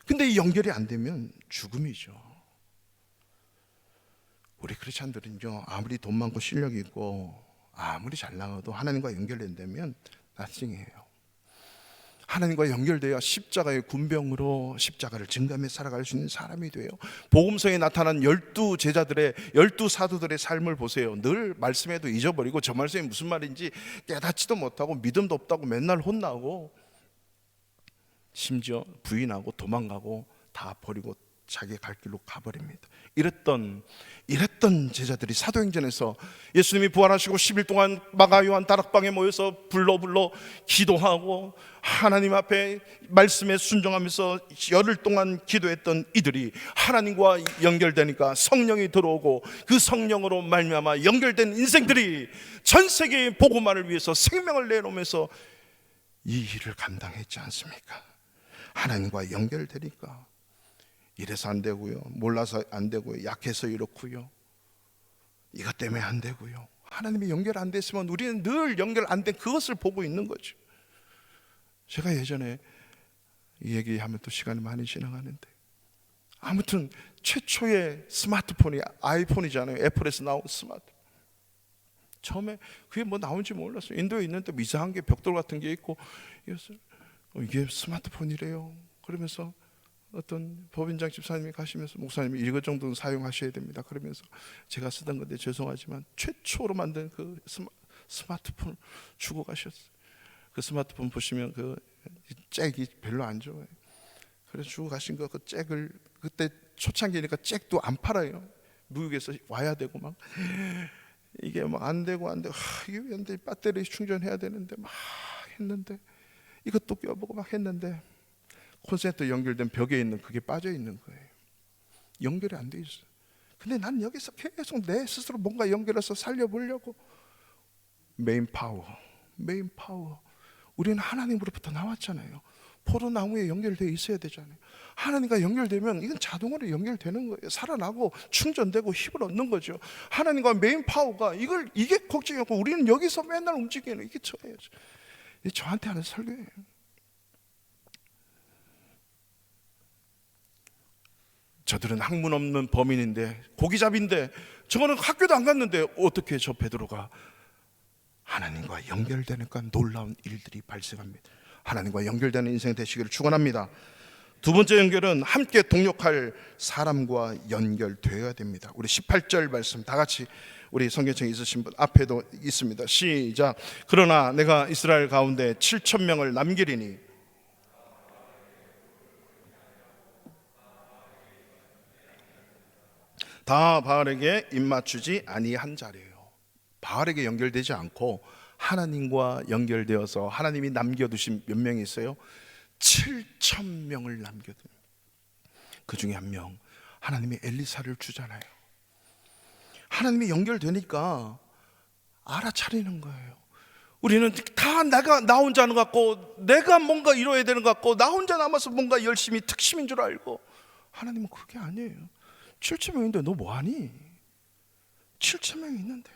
근데 이 연결이 안 되면 죽음이죠. 우리 크리스찬들은요, 아무리 돈 많고 실력이 있고 아무리 잘 나가도 하나님과 연결된다면 나중이에요. 하나님과 연결되어 십자가의 군병으로 십자가를 증감해 살아갈 수 있는 사람이 돼요. 복음서에 나타난 12제자들의 12사도들의 삶을 보세요. 늘 말씀에도 잊어버리고 저 말씀이 무슨 말인지 깨닫지도 못하고 믿음도 없다고 맨날 혼나고 심지어 부인하고 도망가고 다 버리고 자기 갈 길로 가버립니다. 이랬던 제자들이 사도행전에서 예수님이 부활하시고 10일 동안 마가 요한 다락방에 모여서 불러 기도하고 하나님 앞에 말씀에 순종하면서 열흘 동안 기도했던 이들이 하나님과 연결되니까 성령이 들어오고 그 성령으로 말미암아 연결된 인생들이 전 세계의 복음화를 위해서 생명을 내놓으면서 이 일을 감당했지 않습니까? 하나님과 연결되니까 이래서 안 되고요, 몰라서 안 되고요, 약해서 이렇고요, 이것 때문에 안 되고요. 하나님이 연결 안 됐으면 우리는 늘 연결 안 된 그것을 보고 있는 거죠. 제가 예전에 이 얘기하면 또 시간이 많이 지나가는데, 아무튼 최초의 스마트폰이 아이폰이잖아요. 애플에서 나온 스마트폰. 처음에 그게 뭐 나온지 몰랐어요. 인도에 있는데 이상한 게 벽돌 같은 게 있고, 이게 스마트폰이래요. 그러면서 어떤 법인장 집사님이 가시면서 목사님이 이것 정도는 사용하셔야 됩니다. 그러면서 제가 쓰던 건데 죄송하지만 최초로 만든 그 스마트폰을 주고 가셨어요. 그 스마트폰 보시면 그 잭이 별로 안 좋아요. 그래서 주고 가신 거 그 잭을, 그때 초창기니까 잭도 안 팔아요. 미국에서 와야 되고 막 이게 막 안 되고 이게 왜 안 돼? 배터리 충전해야 되는데 막 했는데 이것도 껴보고 막 했는데 콘센트 연결된 벽에 있는 그게 빠져 있는 거예요. 연결이 안 돼 있어요. 근데 난 여기서 계속 내 스스로 뭔가 연결해서 살려보려고. 메인 파워. 우리는 하나님으로부터 나왔잖아요. 포도나무에 연결되어 있어야 되잖아요. 하나님과 연결되면 이건 자동으로 연결되는 거예요. 살아나고 충전되고 힘을 얻는 거죠. 하나님과 메인 파워가 이게 걱정이 없고 우리는 여기서 맨날 움직이는 이게 저예요. 이게 저한테 하는 설교예요. 저들은 학문 없는 범인인데, 고기잡인데, 저거는 학교도 안 갔는데 어떻게 저 베드로가 하나님과 연결되니까 놀라운 일들이 발생합니다. 하나님과 연결되는 인생 되시기를 축원합니다. 두 번째 연결은 함께 동역할 사람과 연결되어야 됩니다. 우리 18절 말씀 다 같이, 우리 성경책에 있으신 분 앞에도 있습니다. 시작. 그러나 내가 이스라엘 가운데 7,000명을 남기리니 다 바알에게 입맞추지 아니한 자래요. 바알에게 연결되지 않고 하나님과 연결되어서 하나님이 남겨두신 몇 명이 있어요? 7,000명을 남겨둔. 그 중에 한 명, 하나님이 엘리사를 주잖아요. 하나님이 연결되니까 알아차리는 거예요. 우리는 다 나 혼자 하는 것 같고, 내가 뭔가 이뤄야 되는 것 같고, 나 혼자 남아서 뭔가 열심히 특심인 줄 알고. 하나님은 그게 아니에요. 7,000명인데 너 뭐하니? 7,000명이 있는데.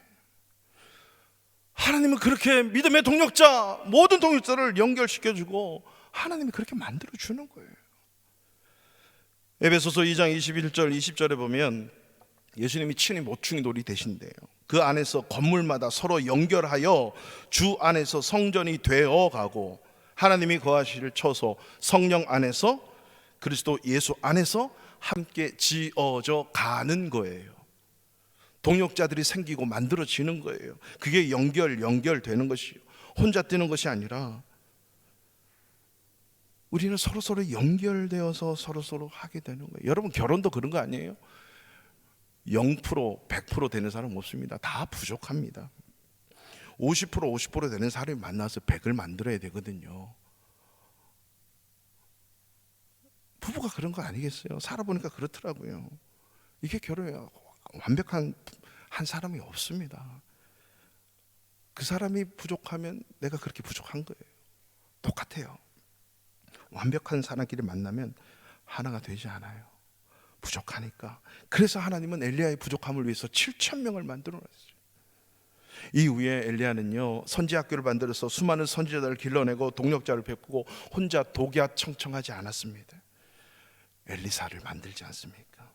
하나님은 그렇게 믿음의 동력자, 모든 동력자를 연결시켜주고 하나님이 그렇게 만들어주는 거예요. 에베소서 2장 21절 20절에 보면 예수님이 친히 모퉁이 돌이 되신대요. 그 안에서 건물마다 서로 연결하여 주 안에서 성전이 되어가고, 하나님이 거하실 처소 성령 안에서, 그리스도 예수 안에서 함께 지어져 가는 거예요. 동역자들이 생기고 만들어지는 거예요. 그게 연결되는 것이요, 혼자 뛰는 것이 아니라 우리는 서로 연결되어서 서로 하게 되는 거예요. 여러분, 결혼도 그런 거 아니에요? 0%, 100% 되는 사람 없습니다. 다 부족합니다. 50% 되는 사람이 만나서 100을 만들어야 되거든요. 부부가 그런 거 아니겠어요? 살아보니까 그렇더라고요. 이게 결혼이에요. 완벽한 한 사람이 없습니다. 그 사람이 부족하면 내가 그렇게 부족한 거예요. 똑같아요. 완벽한 사람끼리 만나면 하나가 되지 않아요. 부족하니까. 그래서 하나님은 엘리야의 부족함을 위해서 7,000명을 만들어 놨어요. 이후에 엘리야는요, 선지학교를 만들어서 수많은 선지자들을 길러내고 동력자를 베푸고 혼자 독야청청하지 않았습니다. 엘리사를 만들지 않습니까?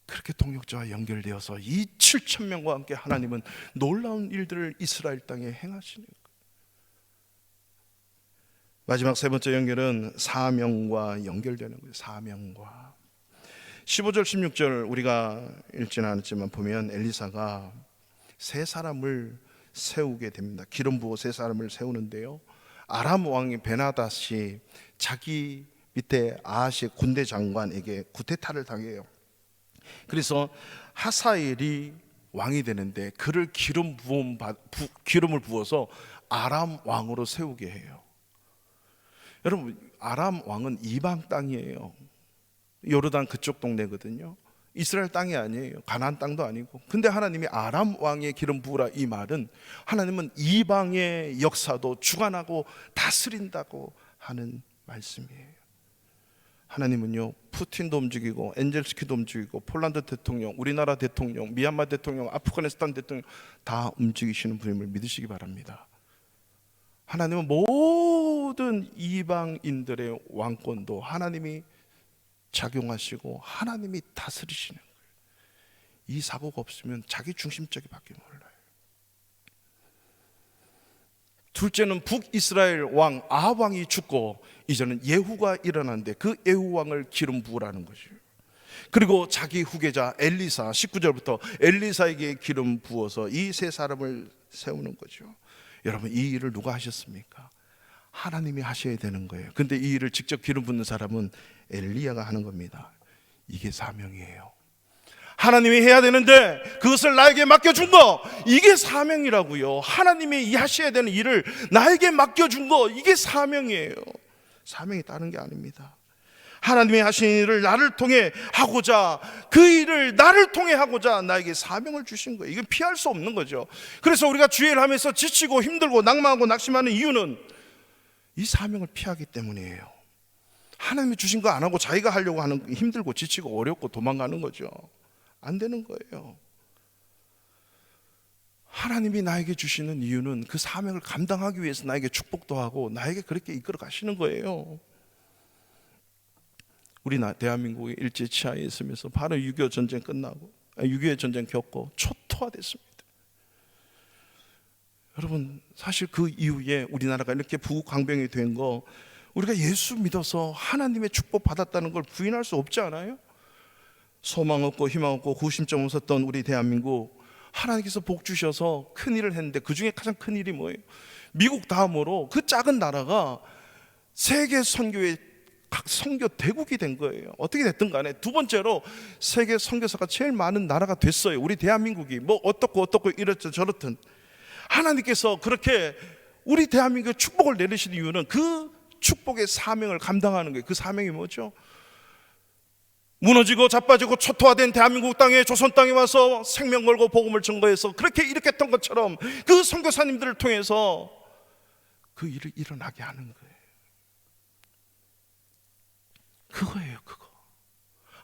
그렇게 동역자와 연결되어서 이 7,000명과 함께 하나님은 놀라운 일들을 이스라엘 땅에 행하시는 거예요. 마지막 세 번째 연결은 사명과 연결되는 거예요. 사명과. 15절 16절 우리가 읽지는 않았지만 보면 엘리사가 세 사람을 세우게 됩니다. 기름 부어 세 사람을 세우는데요, 아람 왕이 베나닷이 자기 밑에 아하시 군대 장관에게 구테타를 당해요. 그래서 하사엘이 왕이 되는데 그를 기름을 부어서 아람 왕으로 세우게 해요. 여러분, 아람 왕은 이방 땅이에요. 요르단 그쪽 동네거든요. 이스라엘 땅이 아니에요. 가나안 땅도 아니고. 근데 하나님이 아람 왕의 기름 부으라, 이 말은 하나님은 이방의 역사도 주관하고 다스린다고 하는 말씀이에요. 하나님은요, 푸틴도 움직이고 엔젤스키도 움직이고 폴란드 대통령, 우리나라 대통령, 미얀마 대통령, 아프가니스탄 대통령 다 움직이시는 분임을 믿으시기 바랍니다. 하나님은 모든 이방인들의 왕권도 하나님이 작용하시고 하나님이 다스리시는 거예요. 이 사고가 없으면 자기 중심적이 밖에 몰라요. 둘째는 북이스라엘 왕 아합 왕이 죽고 이제는 예후가 일어났는데 그 예후 왕을 기름 부으라는 것이에요. 그리고 자기 후계자 엘리사, 19절부터 엘리사에게 기름 부어서 이 세 사람을 세우는 거죠. 여러분, 이 일을 누가 하셨습니까? 하나님이 하셔야 되는 거예요. 근데 이 일을 직접 기름 붓는 사람은 엘리야가 하는 겁니다. 이게 사명이에요. 하나님이 해야 되는데 그것을 나에게 맡겨준 거, 이게 사명이라고요. 하나님이 하셔야 되는 일을 나에게 맡겨준 거, 이게 사명이에요. 사명이 다른 게 아닙니다. 하나님이 하신 일을 나를 통해 하고자, 그 일을 나를 통해 하고자 나에게 사명을 주신 거예요. 이건 피할 수 없는 거죠. 그래서 우리가 주일을 하면서 지치고 힘들고 낭망하고 낙심하는 이유는 이 사명을 피하기 때문이에요. 하나님이 주신 거 안 하고 자기가 하려고 하는 거 힘들고 지치고 어렵고 도망가는 거죠. 안 되는 거예요. 하나님이 나에게 주시는 이유는 그 사명을 감당하기 위해서 나에게 축복도 하고 나에게 그렇게 이끌어 가시는 거예요. 우리 대한민국이 일제치하에 있으면서 바로 6.25 전쟁 끝나고 6.25 전쟁 겪고 초토화됐습니다. 여러분, 사실 그 이후에 우리나라가 이렇게 부강병이 된 거, 우리가 예수 믿어서 하나님의 축복 받았다는 걸 부인할 수 없지 않아요? 소망 없고 희망 없고 구심점 없었던 우리 대한민국, 하나님께서 복 주셔서 큰 일을 했는데, 그 중에 가장 큰 일이 뭐예요? 미국 다음으로 그 작은 나라가 세계 선교의 선교 대국이 된 거예요. 어떻게 됐든 간에 두 번째로 세계 선교사가 제일 많은 나라가 됐어요. 우리 대한민국이 뭐 어떻고 이렇든 저렇든 하나님께서 그렇게 우리 대한민국에 축복을 내리시는 이유는 그 축복의 사명을 감당하는 거예요. 그 사명이 뭐죠? 무너지고 자빠지고 초토화된 대한민국 땅에, 조선 땅에 와서 생명 걸고 복음을 증거해서 그렇게 일으켰던 것처럼 그 선교사님들을 통해서 그 일을 일어나게 하는 거예요. 그거예요, 그거.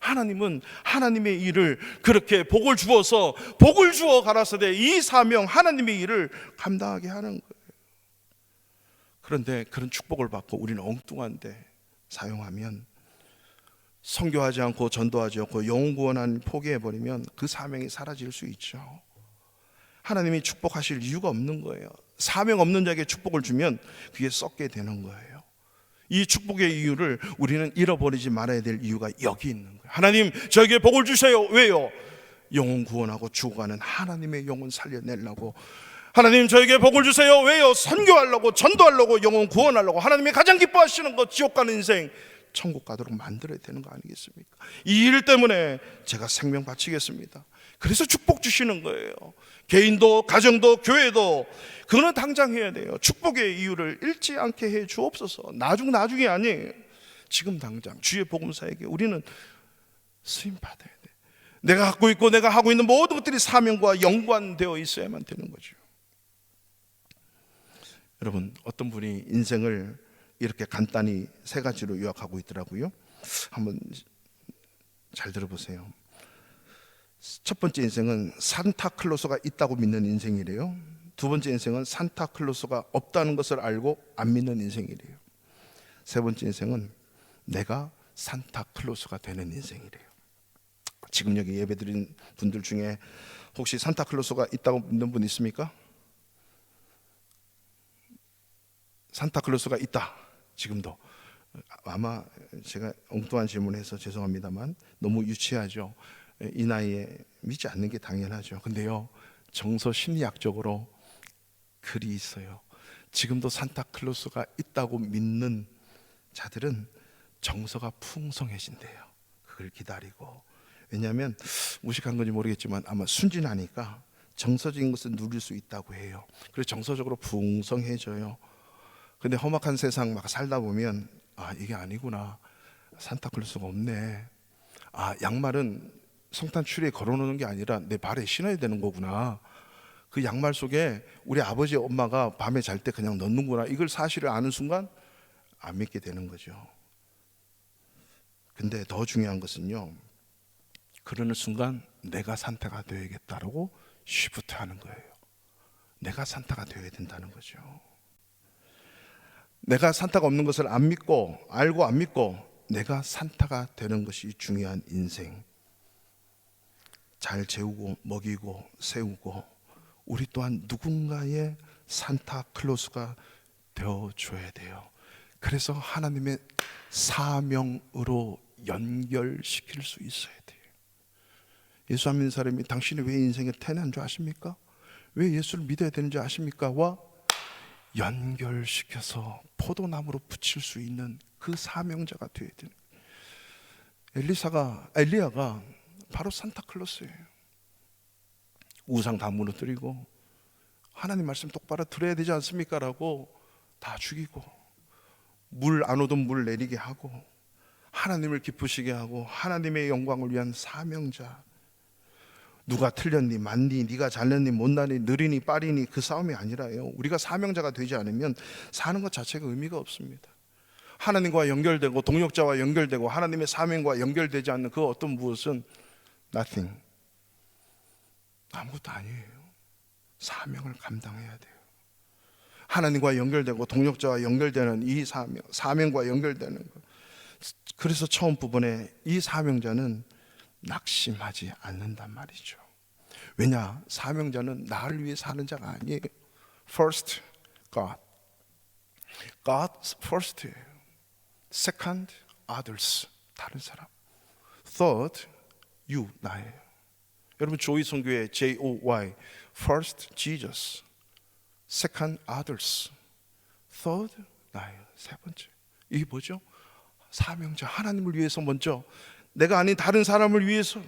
하나님은 하나님의 일을 그렇게 복을 주어서 복을 주어 가라사대 이 사명, 하나님의 일을 감당하게 하는 거예요. 그런데 그런 축복을 받고 우리는 엉뚱한데 사용하면, 선교하지 않고 전도하지 않고 영혼 구원을 포기해버리면 그 사명이 사라질 수 있죠. 하나님이 축복하실 이유가 없는 거예요. 사명 없는 자에게 축복을 주면 그게 썩게 되는 거예요. 이 축복의 이유를 우리는 잃어버리지 말아야 될 이유가 여기 있는 거예요. 하나님, 저에게 복을 주세요. 왜요? 영혼 구원하고 죽어가는 하나님의 영혼 살려내려고. 하나님, 저에게 복을 주세요. 왜요? 선교하려고, 전도하려고, 영혼 구원하려고. 하나님이 가장 기뻐하시는 것, 지옥 가는 인생 천국 가도록 만들어야 되는 거 아니겠습니까? 이 일 때문에 제가 생명 바치겠습니다. 그래서 축복 주시는 거예요. 개인도, 가정도, 교회도 그거는 당장 해야 돼요. 축복의 이유를 잃지 않게 해 주옵소서. 나중이 아니에요. 지금 당장 주의 복음사에게 우리는 쓰임 받아야 돼. 내가 갖고 있고 내가 하고 있는 모든 것들이 사명과 연관되어 있어야만 되는 거죠. 여러분, 어떤 분이 인생을 이렇게 간단히 세 가지로 요약하고 있더라고요. 한번 잘 들어보세요. 첫 번째 인생은 산타클로스가 있다고 믿는 인생이래요. 두 번째 인생은 산타클로스가 없다는 것을 알고 안 믿는 인생이래요. 세 번째 인생은 내가 산타클로스가 되는 인생이래요. 지금 여기 예배드린 분들 중에 혹시 산타클로스가 있다고 믿는 분 있습니까? 산타클로스가 있다. 지금도. 아마 제가 엉뚱한 질문해서 죄송합니다만 너무 유치하죠. 이 나이에 믿지 않는 게 당연하죠. 근데요, 정서 심리학적으로 글이 있어요. 지금도 산타클로스가 있다고 믿는 자들은 정서가 풍성해진대요. 그걸 기다리고. 왜냐하면 무식한 건지 모르겠지만 아마 순진하니까 정서적인 것을 누릴 수 있다고 해요. 그래서 정서적으로 풍성해져요. 근데 험악한 세상 막 살다 보면, 아, 이게 아니구나. 산타클로스가 없네. 아, 양말은 성탄 추리에 걸어놓는 게 아니라 내 발에 신어야 되는 거구나. 그 양말 속에 우리 아버지 엄마가 밤에 잘 때 그냥 넣는구나. 이걸 사실을 아는 순간 안 믿게 되는 거죠. 근데 더 중요한 것은요, 그러는 순간 내가 산타가 되어야겠다라고 쉬부터 하는 거예요. 내가 산타가 되어야 된다는 거죠. 내가 산타가 없는 것을 안 믿고, 알고 안 믿고 내가 산타가 되는 것이 중요한 인생. 잘 재우고 먹이고 세우고 우리 또한 누군가의 산타클로스가 되어줘야 돼요. 그래서 하나님의 사명으로 연결시킬 수 있어야 돼요. 예수 안 믿는 사람이 당신이 왜 인생에 태어난 줄 아십니까? 왜 예수를 믿어야 되는지 아십니까? 와 연결시켜서 포도나무로 붙일 수 있는 그 사명자가 되어야 되는 거예요. 엘리야가 바로 산타클로스예요. 우상 다 무너뜨리고 하나님 말씀 똑바로 들어야 되지 않습니까? 라고 다 죽이고 물 안 오던 물 내리게 하고 하나님을 기쁘시게 하고 하나님의 영광을 위한 사명자. 누가 틀렸니 맞니 네가 잘났니 못나니 느리니 빠리니 그 싸움이 아니라요. 우리가 사명자가 되지 않으면 사는 것 자체가 의미가 없습니다. 하나님과 연결되고 동역자와 연결되고 하나님의 사명과 연결되지 않는 그 어떤 무엇은 nothing, 아무것도 아니에요. 사명을 감당해야 돼요. 하나님과 연결되고 동역자와 연결되는 이 사명과 연결되는 것. 그래서 처음 부분에 이 사명자는 낙심하지 않는단 말이죠. 왜냐? 사명자는 나를 위해 사는 자가 아니에요. First, God. God first예요. Second, others. 다른 사람. Third, you. 나예요. 여러분 조이 선교의 JOY. First, Jesus. Second, others. Third, 나예요. 세 번째. 이게 뭐죠? 사명자. 하나님을 위해서 먼저, 내가 아닌 다른 사람을 위해서.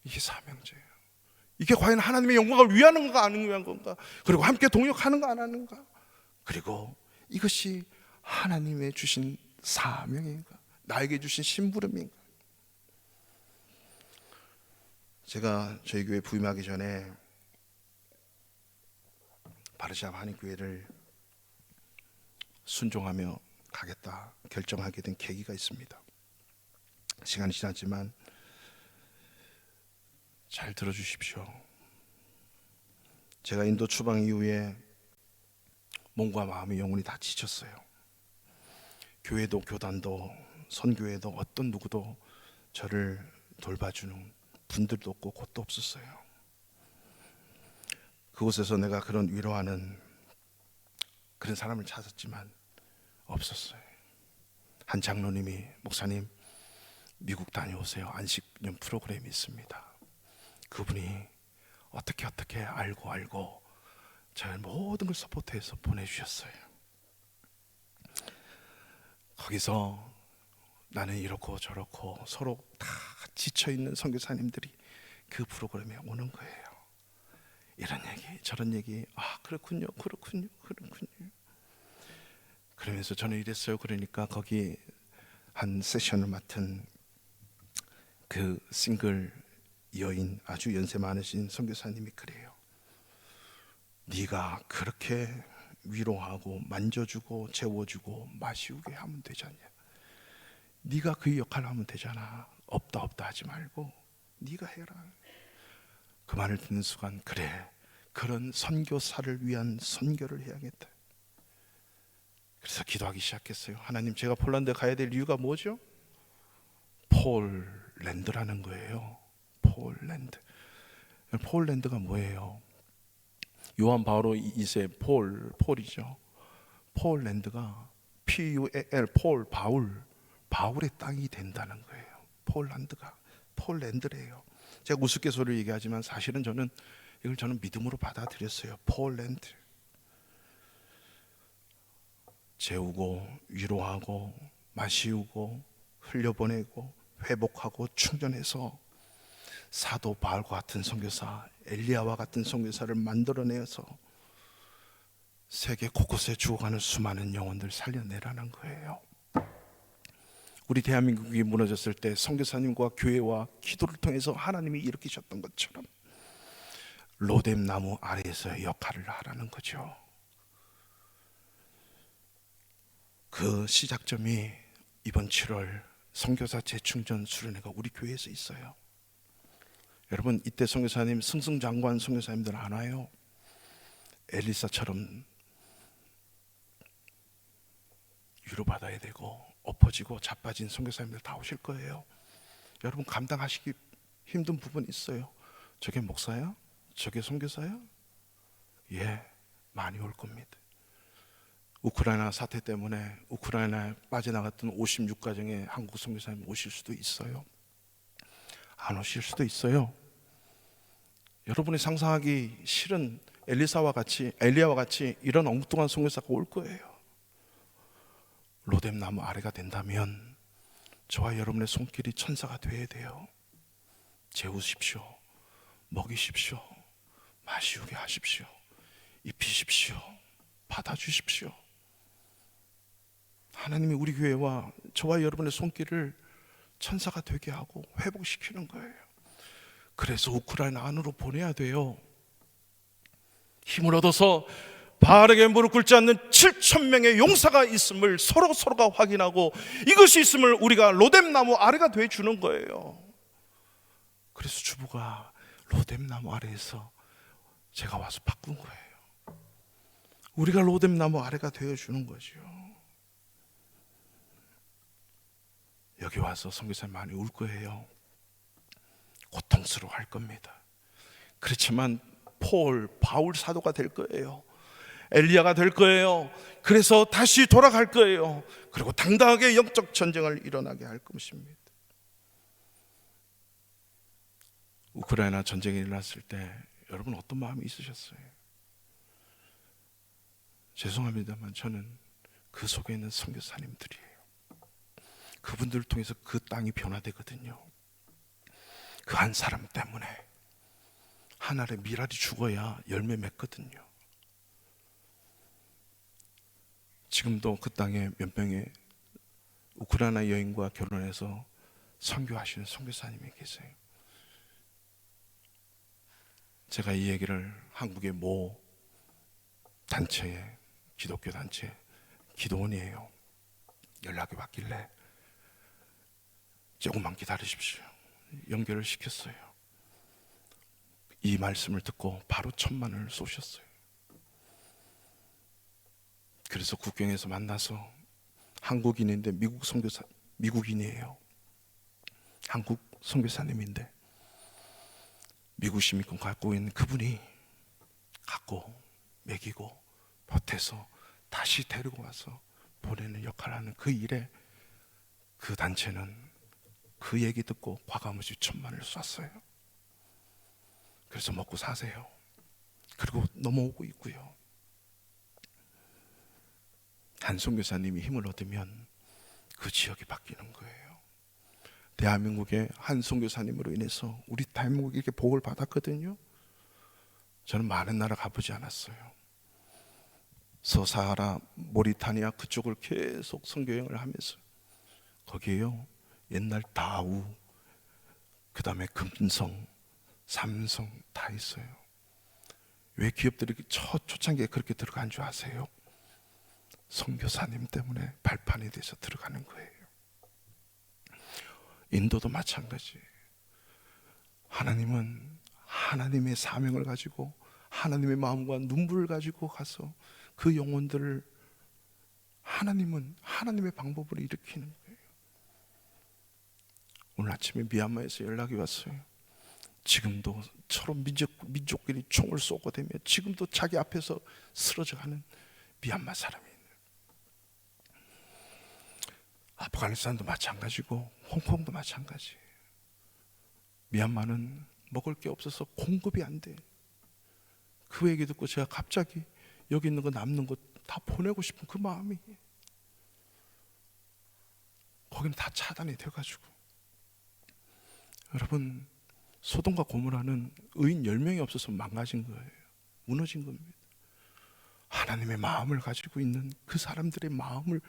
이게 사명자예요. 이게 과연 하나님의 영광을 위하는 건가 안 위한 건가? 그리고 함께 동역하는 거 안 하는가? 그리고 이것이 하나님의 주신 사명인가? 나에게 주신 심부름인가? 제가 저희 교회 부임하기 전에 바르샤바 한인교회를 순종하며 가겠다 결정하게 된 계기가 있습니다. 시간이 지났지만 잘 들어주십시오. 제가 인도 추방 이후에 몸과 마음이 영혼이 다 지쳤어요. 교회도 교단도 선교회도 어떤 누구도 저를 돌봐주는 분들도 없고 곳도 없었어요. 그곳에서 내가 그런 위로하는 그런 사람을 찾았지만 없었어요. 한 장로님이 목사님 미국 다녀오세요. 안식년 프로그램이 있습니다. 그분이 어떻게 알고 저의 모든 걸 서포트해서 보내주셨어요. 거기서 나는 이렇고 저렇고 서로 다 지쳐있는 선교사님들이 그 프로그램에 오는 거예요. 이런 얘기 저런 얘기. 아 그렇군요. 그러면서 저는 이랬어요. 그러니까 거기 한 세션을 맡은 그 싱글 여인 아주 연세 많으신 선교사님이 그래요. 네가 그렇게 위로하고 만져주고 재워주고 마시우게 하면 되잖냐. 네가 그 역할을 하면 되잖아. 없다 하지 말고 네가 해라. 그 말을 듣는 순간 그래, 그런 선교사를 위한 선교를 해야겠다. 그래서 기도하기 시작했어요. 하나님, 제가 폴란드 가야 될 이유가 뭐죠? 폴랜드라는 거예요. 폴랜드가 뭐예요? 요한 바오로 2세 폴이죠. 폴랜드가 PUL 바울의 땅이 된다는 거예요. 폴랜드래요. 제가 우스갯소리를 얘기하지만 사실은 이걸 저는 믿음으로 받아들였어요. 폴랜드. 재우고 위로하고 마시우고 흘려보내고 회복하고 충전해서 사도 바울과 같은 선교사, 엘리야와 같은 선교사를 만들어내서 세계 곳곳에 죽어가는 수많은 영혼들 살려내라는 거예요. 우리 대한민국이 무너졌을 때 선교사님과 교회와 기도를 통해서 하나님이 일으키셨던 것처럼 로뎀 나무 아래에서의 역할을 하라는 거죠. 그 시작점이 이번 7월 선교사 재충전 수련회가 우리 교회에서 있어요. 여러분, 이때 선교사님 승승장구한 선교사님들 안 와요. 엘리사처럼 위로받아야 되고 엎어지고 자빠진 선교사님들 다 오실 거예요. 여러분, 감당하시기 힘든 부분 있어요. 저게 목사야? 저게 선교사야? 예, 많이 올 겁니다. 우크라이나 사태 때문에 우크라이나에 빠져나갔던 56가정의 한국 선교사님 오실 수도 있어요. 안 오실 수도 있어요. 여러분이 상상하기 싫은 엘리야와 같이 이런 엉뚱한 선교사가 올 거예요. 로뎀 나무 아래가 된다면 저와 여러분의 손길이 천사가 되어야 돼요. 재우십시오. 먹이십시오. 마시우게 하십시오. 입히십시오. 받아주십시오. 하나님이 우리 교회와 저와 여러분의 손길을 천사가 되게 하고 회복시키는 거예요. 그래서 우크라이나 안으로 보내야 돼요. 힘을 얻어서 바알에게 무릎 꿇지 않는 7,000명의 용사가 있음을 서로가 확인하고, 이것이 있음을 우리가 로뎀나무 아래가 돼 주는 거예요. 그래서 주부가 로뎀나무 아래에서 제가 와서 바꾼 거예요. 우리가 로뎀나무 아래가 되어 주는 거죠. 여기 와서 선교사님 많이 울 거예요. 고통스러워 할 겁니다. 그렇지만 바울 사도가 될 거예요. 엘리야가 될 거예요. 그래서 다시 돌아갈 거예요. 그리고 당당하게 영적 전쟁을 일어나게 할 것입니다. 우크라이나 전쟁이 일어났을 때 여러분 어떤 마음이 있으셨어요? 죄송합니다만 저는 그 속에 있는 선교사님들이에요. 그분들을 통해서 그 땅이 변화되거든요. 그 한 사람 때문에 한 알의 밀알이 죽어야 열매 맺거든요. 지금도 그 땅에 몇 명의 우크라이나 여인과 결혼해서 선교하시는 선교사님이 계세요. 제가 이 얘기를 한국의 모 단체에, 기독교 단체 기도원이에요. 연락이 왔길래 조금만 기다리십시오. 연결을 시켰어요. 이 말씀을 듣고 바로 1,000만 원을 쏘셨어요. 그래서 국경에서 만나서, 한국인인데 미국인이에요. 한국 선교사님인데 미국 시민권 갖고 있는 그분이 갖고 먹이고 보태서 다시 데리고 와서 보내는 역할을 하는 그 일에, 그 단체는 그 얘기 듣고 과감하게 1,000만 원을 쐈어요. 그래서 먹고 사세요. 그리고 넘어오고 있고요. 한 선교사님이 힘을 얻으면 그 지역이 바뀌는 거예요. 대한민국의 한 선교사님으로 인해서 우리 대한민국이 이렇게 복을 받았거든요. 저는 많은 나라 가보지 않았어요. 서사하라, 모리타니아 그쪽을 계속 선교여행을 하면서 거기에요, 옛날 다우, 그 다음에 금성, 삼성 다 있어요. 왜 기업들이 초창기에 그렇게 들어간 줄 아세요? 선교사님 때문에 발판이 돼서 들어가는 거예요. 인도도 마찬가지. 하나님은 하나님의 사명을 가지고, 하나님의 마음과 눈물을 가지고 가서 그 영혼들을, 하나님은 하나님의 방법으로 일으키는 거예요. 오늘 아침에 미얀마에서 연락이 왔어요. 지금도 서로 민족끼리 총을 쏘고 되면 지금도 자기 앞에서 쓰러져가는 미얀마 사람이 있는. 아프가니스탄도 마찬가지고 홍콩도 마찬가지. 미얀마는 먹을 게 없어서 공급이 안 돼. 그 얘기 듣고 제가 갑자기 여기 있는 거 남는 거 다 보내고 싶은 그 마음이, 거기는 다 차단이 돼가지고. 여러분, 소돔과 고모라는 의인 10명이 없어서 망가진 거예요. 무너진 겁니다. 하나님의 마음을 가지고 있는 그 사람들의 마음을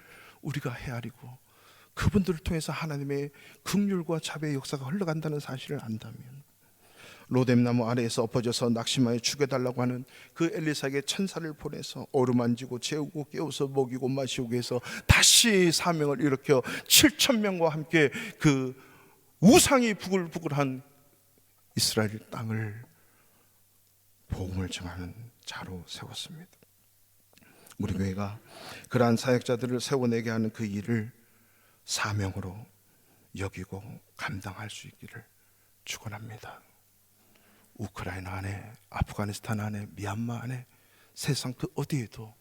우리가 헤아리고 그분들을 통해서 하나님의 긍휼과 자비의 역사가 흘러간다는 사실을 안다면, 로뎀나무 아래에서 엎어져서 낙심하여 죽여달라고 하는 그 엘리사에게 천사를 보내서 어루만지고 재우고 깨워서 먹이고 마시고 해서 다시 사명을 일으켜 7,000명과 함께 그 우상이 부글부글한 이스라엘 땅을 복음을 전하는 자로 세웠습니다. 우리 교회가 그러한 사역자들을 세워내게 하는 그 일을 사명으로 여기고 감당할 수 있기를 축원합니다. 우크라이나 안에, 아프가니스탄 안에, 미얀마 안에, 세상 그 어디에도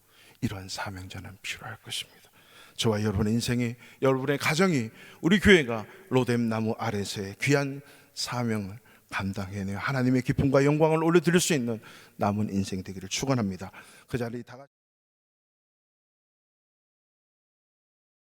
이러한 사명자는 필요할 것입니다. 저와 여러분의 인생이, 여러분의 가정이, 우리 교회가 로뎀나무 아래서의 귀한 사명을 감당해내 하나님의 기쁨과 영광을 올려드릴 수 있는 남은 인생 되기를 축원합니다. 그 자리 다 같이